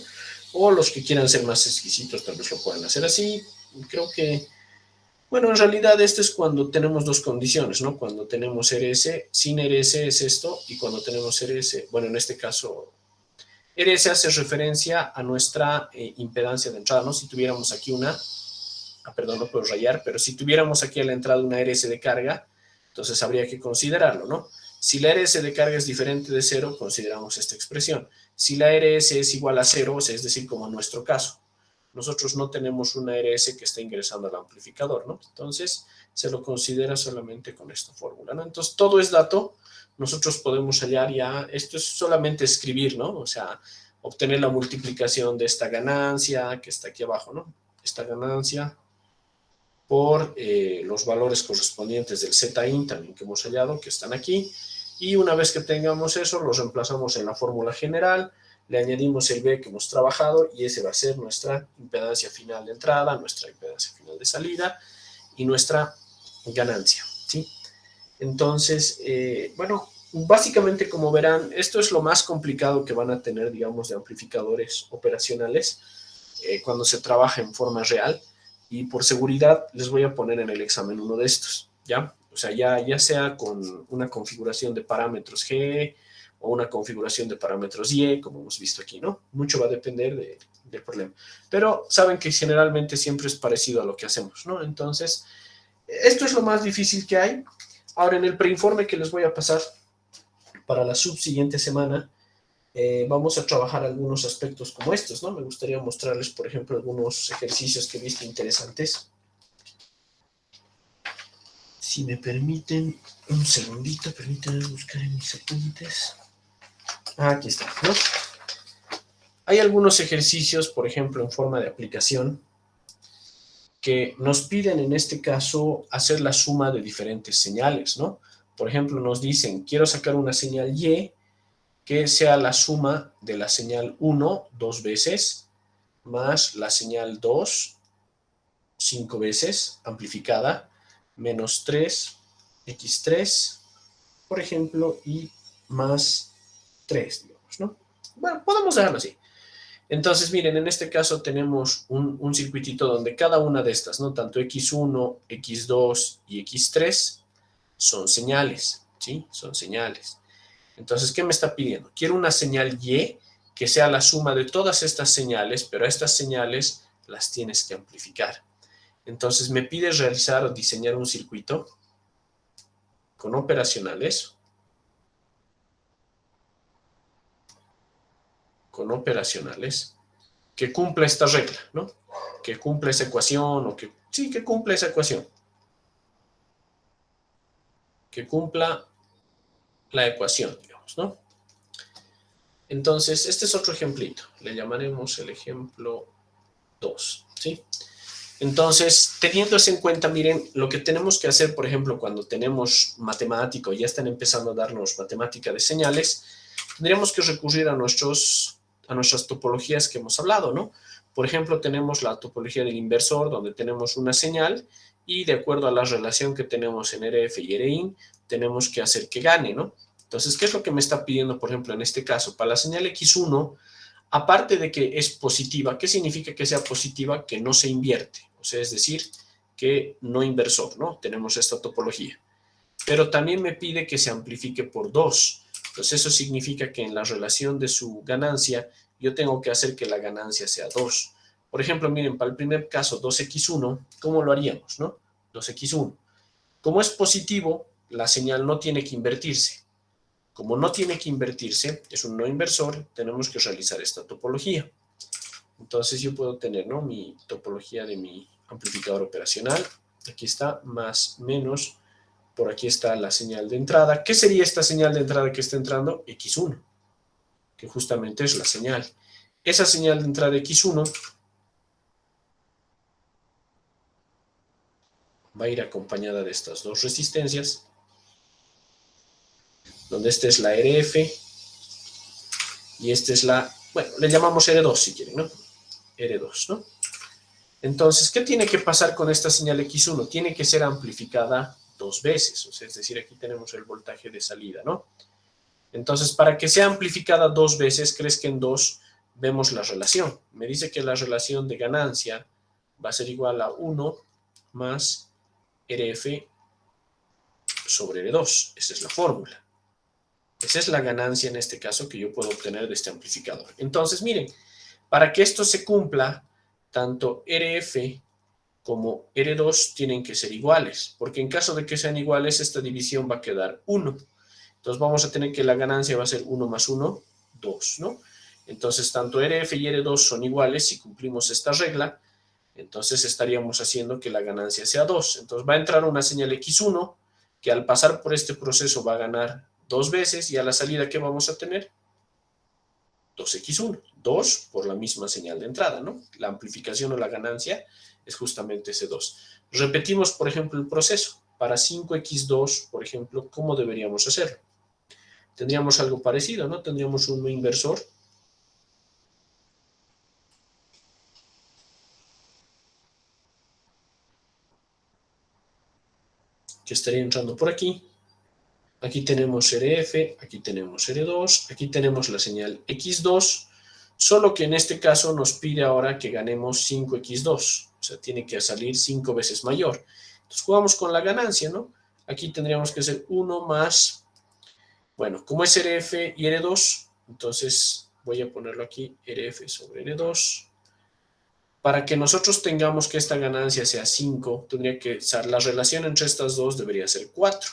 O los que quieran ser más exquisitos tal vez lo puedan hacer así. Creo que, bueno, en realidad esto es cuando tenemos dos condiciones, ¿no? Cuando tenemos RS, sin RS es esto, y cuando tenemos RS, bueno, en este caso RS hace referencia a nuestra impedancia de entrada, ¿no? Si tuviéramos aquí una, perdón, no puedo rayar, pero si tuviéramos aquí a la entrada una RS de carga, entonces habría que considerarlo, ¿no? Si la RS de carga es diferente de 0, consideramos esta expresión. Si la RS es igual a 0, es decir, como en nuestro caso, nosotros no tenemos una RS que está ingresando al amplificador, ¿no? Entonces, se lo considera solamente con esta fórmula, ¿no? Entonces, todo es dato. Nosotros podemos hallar ya, esto es solamente escribir, ¿no? O sea, obtener la multiplicación de esta ganancia que está aquí abajo, ¿no? Esta ganancia por los valores correspondientes del ZIN también que hemos hallado, que están aquí. Y una vez que tengamos eso, los reemplazamos en la fórmula general, le añadimos el B que hemos trabajado y ese va a ser nuestra impedancia final de entrada, nuestra impedancia final de salida y nuestra ganancia, ¿sí? Entonces, bueno, básicamente como verán, esto es lo más complicado que van a tener, digamos, de amplificadores operacionales cuando se trabaja en forma real. Y por seguridad les voy a poner en el examen uno de estos, ¿ya? O sea, ya sea con una configuración de parámetros G o una configuración de parámetros Y, como hemos visto aquí, ¿no? Mucho va a depender del problema. Pero saben que generalmente siempre es parecido a lo que hacemos, ¿no? Entonces, esto es lo más difícil que hay. Ahora, en el preinforme que les voy a pasar para la subsiguiente semana, vamos a trabajar algunos aspectos como estos, ¿no? Me gustaría mostrarles, por ejemplo, algunos ejercicios que he visto interesantes. Si me permiten un segundito, permítanme buscar en mis apuntes. Aquí está, ¿no? Hay algunos ejercicios, por ejemplo, en forma de aplicación, que nos piden en este caso hacer la suma de diferentes señales, ¿no? Por ejemplo, nos dicen, quiero sacar una señal Y que sea la suma de la señal 1 dos veces, más la señal 2 5 veces, amplificada, menos 3, x3, por ejemplo, y más 3, digamos, ¿no? Bueno, podemos dejarlo así. Entonces, miren, en este caso tenemos un circuitito donde cada una de estas, ¿no? Tanto x1, x2 y x3 son señales, ¿sí? Son señales. Entonces, ¿qué me está pidiendo? Quiero una señal Y que sea la suma de todas estas señales, pero a estas señales las tienes que amplificar. Entonces, me pide realizar o diseñar un circuito con operacionales, que cumpla esta regla, ¿no? Que cumpla esa ecuación o que, sí, que cumpla esa ecuación. Que cumpla la ecuación, digamos, ¿no? Entonces, este es otro ejemplito. Le llamaremos el ejemplo 2, ¿sí? Entonces, teniendo eso en cuenta, miren, lo que tenemos que hacer, por ejemplo, cuando tenemos matemática o ya están empezando a darnos matemática de señales, tendríamos que recurrir a nuestras topologías que hemos hablado, ¿no? Por ejemplo, tenemos la topología del inversor, donde tenemos una señal y de acuerdo a la relación que tenemos en RF y RIN, tenemos que hacer que gane, ¿no? Entonces, ¿qué es lo que me está pidiendo, por ejemplo, en este caso? Para la señal X1, aparte de que es positiva, ¿qué significa que sea positiva? Que no se invierte, o sea, es decir, que no inversor, ¿no? Tenemos esta topología. Pero también me pide que se amplifique por 2. Entonces, eso significa que en la relación de su ganancia, yo tengo que hacer que la ganancia sea 2. Por ejemplo, miren, para el primer caso, 2x1, ¿cómo lo haríamos, no? 2x1. Como es positivo, la señal no tiene que invertirse. Como no tiene que invertirse, es un no inversor, tenemos que realizar esta topología. Entonces yo puedo tener, ¿no?, mi topología de mi amplificador operacional. Aquí está, más, menos. Por aquí está la señal de entrada. ¿Qué sería esta señal de entrada que está entrando? X1, que justamente es la señal. Esa señal de entrada X1 va a ir acompañada de estas dos resistencias, donde esta es la RF y esta es la, bueno, le llamamos R2 si quieren, ¿no? R2, ¿no? Entonces, ¿qué tiene que pasar con esta señal X1? Tiene que ser amplificada dos veces, o sea, es decir, aquí tenemos el voltaje de salida, ¿no? Entonces, para que sea amplificada dos veces, crees que en 2 vemos la relación. Me dice que la relación de ganancia va a ser igual a 1 más RF sobre R2. Esa es la fórmula. Esa es la ganancia en este caso que yo puedo obtener de este amplificador. Entonces, miren, para que esto se cumpla, tanto RF como R2 tienen que ser iguales, porque en caso de que sean iguales, esta división va a quedar 1. Entonces vamos a tener que la ganancia va a ser 1 más 1, 2, ¿no? Entonces tanto RF y R2 son iguales si cumplimos esta regla, entonces estaríamos haciendo que la ganancia sea 2. Entonces va a entrar una señal X1 que al pasar por este proceso va a ganar 2 veces y a la salida ¿qué vamos a tener? 2X1, 2 por la misma señal de entrada, ¿no? La amplificación o la ganancia es justamente ese 2. Repetimos, por ejemplo, el proceso. Para 5X2, por ejemplo, ¿cómo deberíamos hacerlo? Tendríamos algo parecido, ¿no? Tendríamos un inversor. Que estaría entrando por aquí. Aquí tenemos RF, aquí tenemos R2, aquí tenemos la señal X2, solo que en este caso nos pide ahora que ganemos 5X2, o sea, tiene que salir 5 veces mayor. Entonces jugamos con la ganancia, ¿no? Aquí tendríamos que hacer 1 más, bueno, como es RF y R2, entonces voy a ponerlo aquí, RF sobre R2. Para que nosotros tengamos que esta ganancia sea 5, tendría que ser la relación entre estas dos debería ser 4.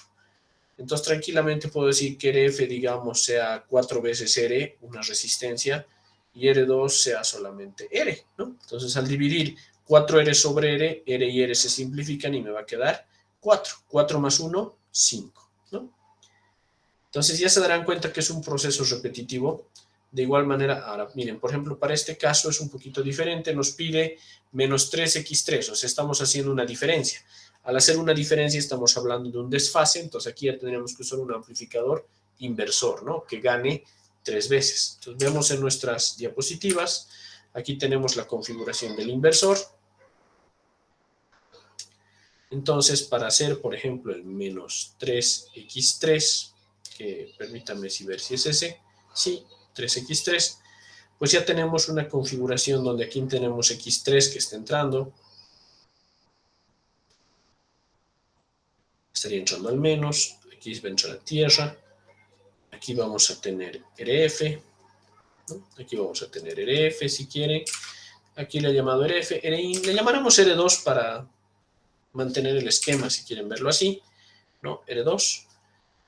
Entonces tranquilamente puedo decir que RF, digamos, sea 4 veces R, una resistencia, y R2 sea solamente R, ¿no? Entonces al dividir 4R sobre R, R y R se simplifican y me va a quedar 4. 4 más 1, 5, ¿no? Entonces ya se darán cuenta que es un proceso repetitivo. De igual manera, ahora miren, por ejemplo, para este caso es un poquito diferente, nos pide menos 3x3, o sea, estamos haciendo una diferencia. Al hacer una diferencia estamos hablando de un desfase, entonces aquí ya tendríamos que usar un amplificador inversor, ¿no? Que gane 3 veces. Entonces vemos en nuestras diapositivas, aquí tenemos la configuración del inversor. Entonces, para hacer, por ejemplo, el menos 3x3, que permítanme ver si es ese, sí, 3x3, pues ya tenemos una configuración donde aquí tenemos x3 que está entrando, estaría entrando al menos, aquí va a entrar a tierra, aquí vamos a tener RF, ¿no? Aquí vamos a tener RF si quieren, aquí le he llamado RF, le llamaremos R2 para mantener el esquema si quieren verlo así, ¿no? R2.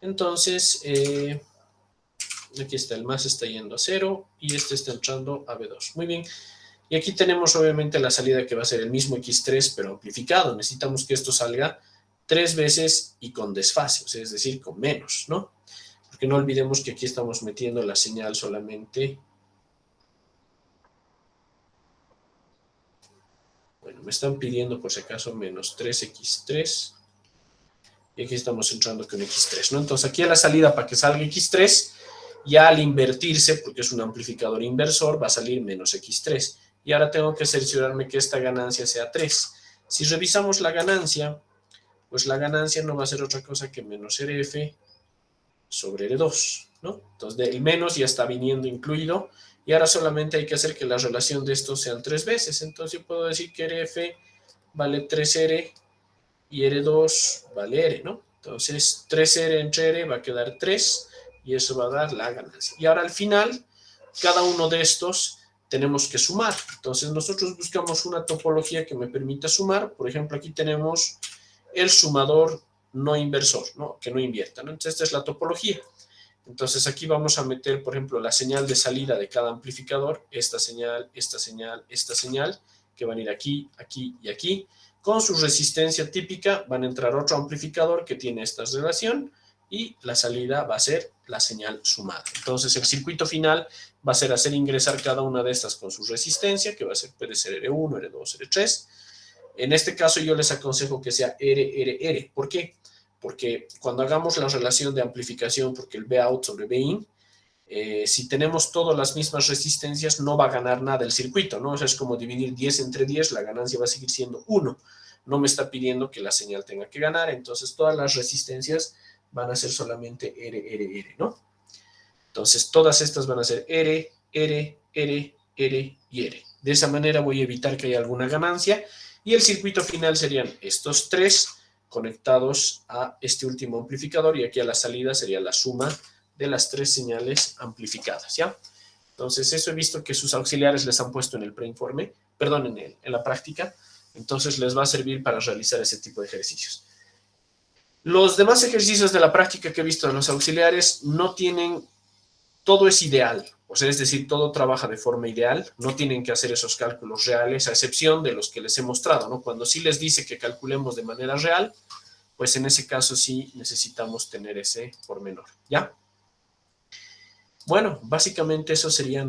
Entonces, aquí está, el más está yendo a 0 y este está entrando a B2. Muy bien. Y aquí tenemos obviamente la salida que va a ser el mismo X3, pero amplificado. Necesitamos que esto salga 3 veces y con desfase, o sea, es decir, con menos, ¿no? Porque no olvidemos que aquí estamos metiendo la señal solamente. Bueno, me están pidiendo por si acaso menos 3X3. Y aquí estamos entrando con X3, ¿no? Entonces aquí a la salida para que salga X3, ya al invertirse, porque es un amplificador inversor, va a salir menos X3. Y ahora tengo que cerciorarme que esta ganancia sea 3. Si revisamos la ganancia, pues la ganancia no va a ser otra cosa que menos RF sobre R2, ¿no? Entonces el menos ya está viniendo incluido y ahora solamente hay que hacer que la relación de estos sean 3 veces. Entonces yo puedo decir que RF vale 3R y R2 vale R, ¿no? Entonces 3R entre R va a quedar 3 y eso va a dar la ganancia. Y ahora al final, cada uno de estos tenemos que sumar. Entonces nosotros buscamos una topología que me permita sumar. Por ejemplo, aquí tenemos el sumador no inversor, ¿no? Que no invierta, ¿no? Entonces esta es la topología. Entonces aquí vamos a meter, por ejemplo, la señal de salida de cada amplificador, esta señal, esta señal, esta señal, que van a ir aquí, aquí y aquí. Con su resistencia típica van a entrar otro amplificador que tiene esta relación y la salida va a ser la señal sumada. Entonces el circuito final va a ser hacer ingresar cada una de estas con su resistencia, que va a ser, puede ser R1, R2, R3. En este caso yo les aconsejo que sea RRR. ¿Por qué? Porque cuando hagamos la relación de amplificación, porque el Vout sobre Vin, si tenemos todas las mismas resistencias, no va a ganar nada el circuito, ¿no? O sea, es como dividir 10 entre 10, la ganancia va a seguir siendo 1. No me está pidiendo que la señal tenga que ganar, entonces todas las resistencias van a ser solamente RRR, ¿no? Entonces todas estas van a ser R, R, R, R y R. De esa manera voy a evitar que haya alguna ganancia y el circuito final serían estos tres conectados a este último amplificador y aquí a la salida sería la suma de las tres señales amplificadas, ¿ya? Entonces, eso he visto que sus auxiliares les han puesto en el preinforme, perdón, en la práctica. Entonces, les va a servir para realizar ese tipo de ejercicios. Los demás ejercicios de la práctica que he visto de los auxiliares no tienen, todo es ideal, o sea, es decir, todo trabaja de forma ideal, no tienen que hacer esos cálculos reales, a excepción de los que les he mostrado, ¿no? Cuando sí les dice que calculemos de manera real, pues en ese caso sí necesitamos tener ese pormenor, ¿ya? Bueno, básicamente eso sería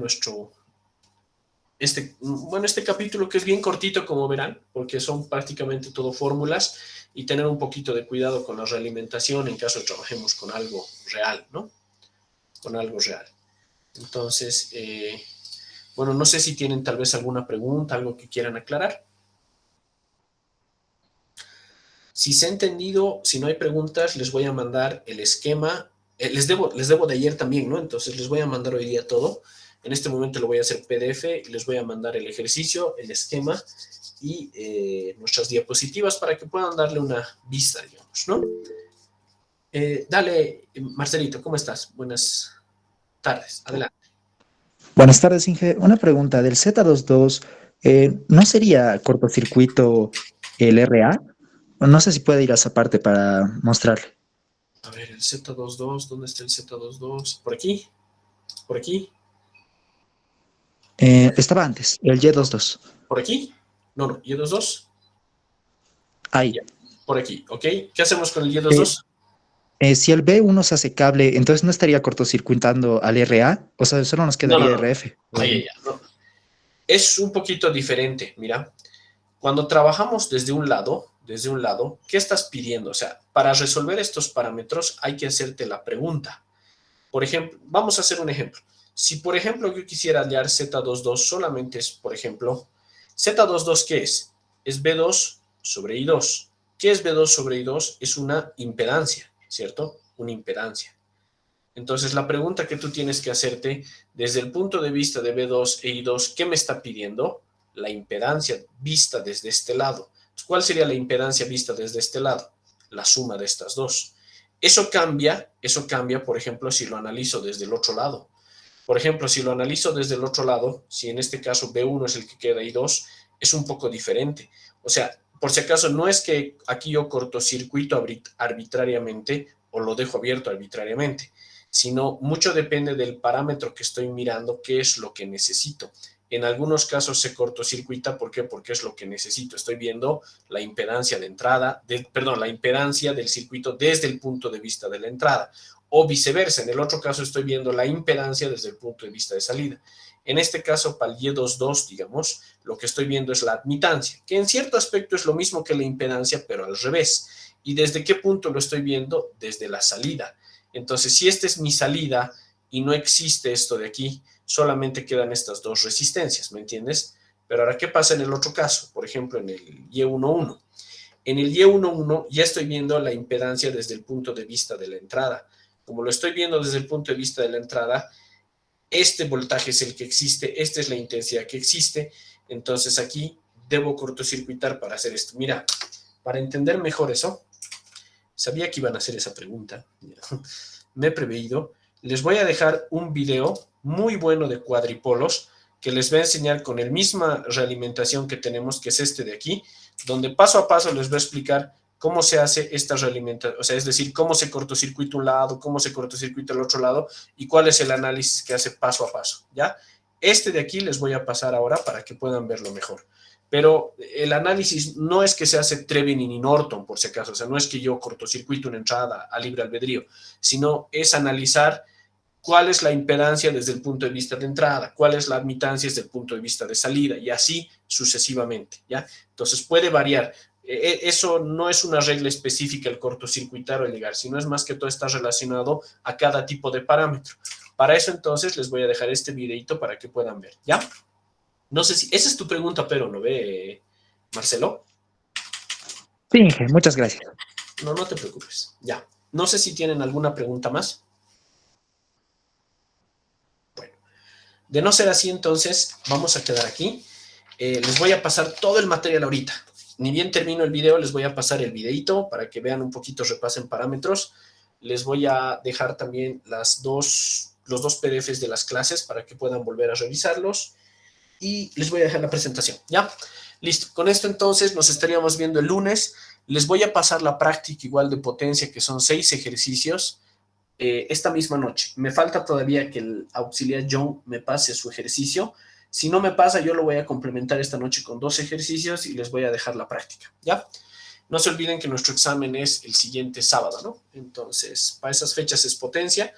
este capítulo, que es bien cortito, como verán, porque son prácticamente todo fórmulas, y tener un poquito de cuidado con la realimentación en caso de trabajemos con algo real, ¿no? Con algo real. Entonces, bueno, no sé si tienen tal vez alguna pregunta, algo que quieran aclarar. Si se ha entendido, si no hay preguntas, les voy a mandar el esquema. Les debo de ayer también, ¿no? Entonces les voy a mandar hoy día todo. En este momento lo voy a hacer PDF y les voy a mandar el ejercicio, el esquema y nuestras diapositivas para que puedan darle una vista, digamos, ¿no? Dale, Marcelito, ¿cómo estás? Buenas tardes, adelante. Buenas tardes, Inge. Una pregunta del Z22, ¿no sería cortocircuito el RA? No sé si puede ir a esa parte para mostrarle. A ver, el Z22, ¿dónde está el Z22? ¿Por aquí? ¿Por aquí? Estaba antes, el Y22. ¿Por aquí? No, no, Y22. Ahí. Ya, por aquí, ¿ok? ¿Qué hacemos con el Eh, Y22? si el B1 se hace cable, entonces no estaría cortocircuitando al RA, o sea, solo nos No, no, quedaría no. RF. Ay, ay, ay, no. Es un poquito diferente, mira. Cuando trabajamos desde un lado, ¿qué estás pidiendo? O sea, para resolver estos parámetros hay que hacerte la pregunta. Por ejemplo, vamos a hacer un ejemplo. Si, por ejemplo, yo quisiera hallar Z22, solamente es, por ejemplo, Z22, ¿qué es? Es B2 sobre I2. ¿Qué es B2 sobre I2? Es una impedancia, ¿cierto? Una impedancia. Entonces, la pregunta que tú tienes que hacerte desde el punto de vista de B2 e I2, ¿qué me está pidiendo? La impedancia vista desde este lado. ¿Cuál sería la impedancia vista desde este lado? La suma de estas dos. Eso cambia, por ejemplo, si lo analizo desde el otro lado. Por ejemplo, si lo analizo desde el otro lado, si en este caso B1 es el que queda y 2, es un poco diferente. O sea, por si acaso, no es que aquí yo cortocircuito arbitrariamente o lo dejo abierto arbitrariamente, sino mucho depende del parámetro que estoy mirando, qué es lo que necesito. En algunos casos se cortocircuita, ¿por qué? Porque es lo que necesito. Estoy viendo la impedancia de entrada, la impedancia del circuito desde el punto de vista de la entrada, o viceversa. En el otro caso estoy viendo la impedancia desde el punto de vista de salida. En este caso, para el Y22, digamos, lo que estoy viendo es la admitancia, que en cierto aspecto es lo mismo que la impedancia, pero al revés. ¿Y desde qué punto lo estoy viendo? Desde la salida. Entonces, si esta es mi salida y no existe esto de aquí, solamente quedan estas dos resistencias, ¿me entiendes? Pero ahora, ¿qué pasa en el otro caso? Por ejemplo, en el Y11. En el Y11 ya estoy viendo la impedancia desde el punto de vista de la entrada. Como lo estoy viendo desde el punto de vista de la entrada, este voltaje es el que existe, esta es la intensidad que existe, entonces aquí debo cortocircuitar para hacer esto. Mira, para entender mejor eso, sabía que iban a hacer esa pregunta, me he preveído, les voy a dejar un video muy bueno de cuadripolos que les va a enseñar con la misma realimentación que tenemos, que es este de aquí, donde paso a paso les voy a explicar cómo se hace esta realimentación, o sea, es decir, cómo se cortocircuita un lado, cómo se cortocircuita el otro lado y cuál es el análisis que hace paso a paso, ¿ya? Este de aquí les voy a pasar ahora para que puedan verlo mejor. Pero el análisis no es que se hace Trevining y Norton, por si acaso, o sea, no es que yo cortocircuito una entrada a libre albedrío, sino es analizar cuál es la impedancia desde el punto de vista de entrada, cuál es la admitancia desde el punto de vista de salida, y así sucesivamente, ¿ya? Entonces puede variar. Eso no es una regla específica el cortocircuitar o el ligar, sino es más que todo está relacionado a cada tipo de parámetro. Para eso entonces les voy a dejar este videito para que puedan ver, ¿ya? No sé si, esa es tu pregunta, pero ¿no ve, Marcelo? Sí, Inge, muchas gracias. No, no te preocupes, ya. No sé si tienen alguna pregunta más. Bueno, de no ser así, entonces vamos a quedar aquí. Les voy a pasar todo el material ahorita. Ni bien termino el video, les voy a pasar el videito para que vean un poquito, repasen parámetros. Les voy a dejar también los dos PDFs de las clases para que puedan volver a revisarlos. Y les voy a dejar la presentación, ¿ya? Listo. Con esto entonces nos estaríamos viendo el lunes. Les voy a pasar la práctica igual de potencia, que son 6 ejercicios, esta misma noche. Me falta todavía que el auxiliar John me pase su ejercicio. Si no me pasa, yo lo voy a complementar esta noche con 2 ejercicios y les voy a dejar la práctica, ¿ya? No se olviden que nuestro examen es el siguiente sábado, ¿no? Entonces, para esas fechas es potencia.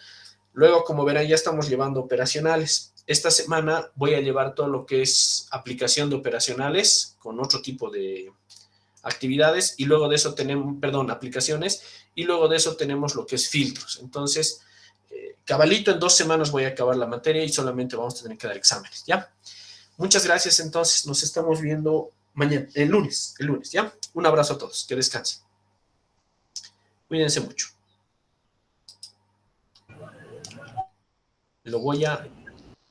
Luego, como verán, ya estamos llevando operacionales. Esta semana voy a llevar todo lo que es aplicación de operacionales con otro tipo de actividades y luego de eso tenemos, perdón, aplicaciones, y luego de eso tenemos lo que es filtros. Entonces, cabalito, en 2 semanas voy a acabar la materia y solamente vamos a tener que dar exámenes, ¿ya? Muchas gracias, entonces nos estamos viendo mañana, el lunes, ¿ya? Un abrazo a todos, que descansen. Cuídense mucho. Lo voy a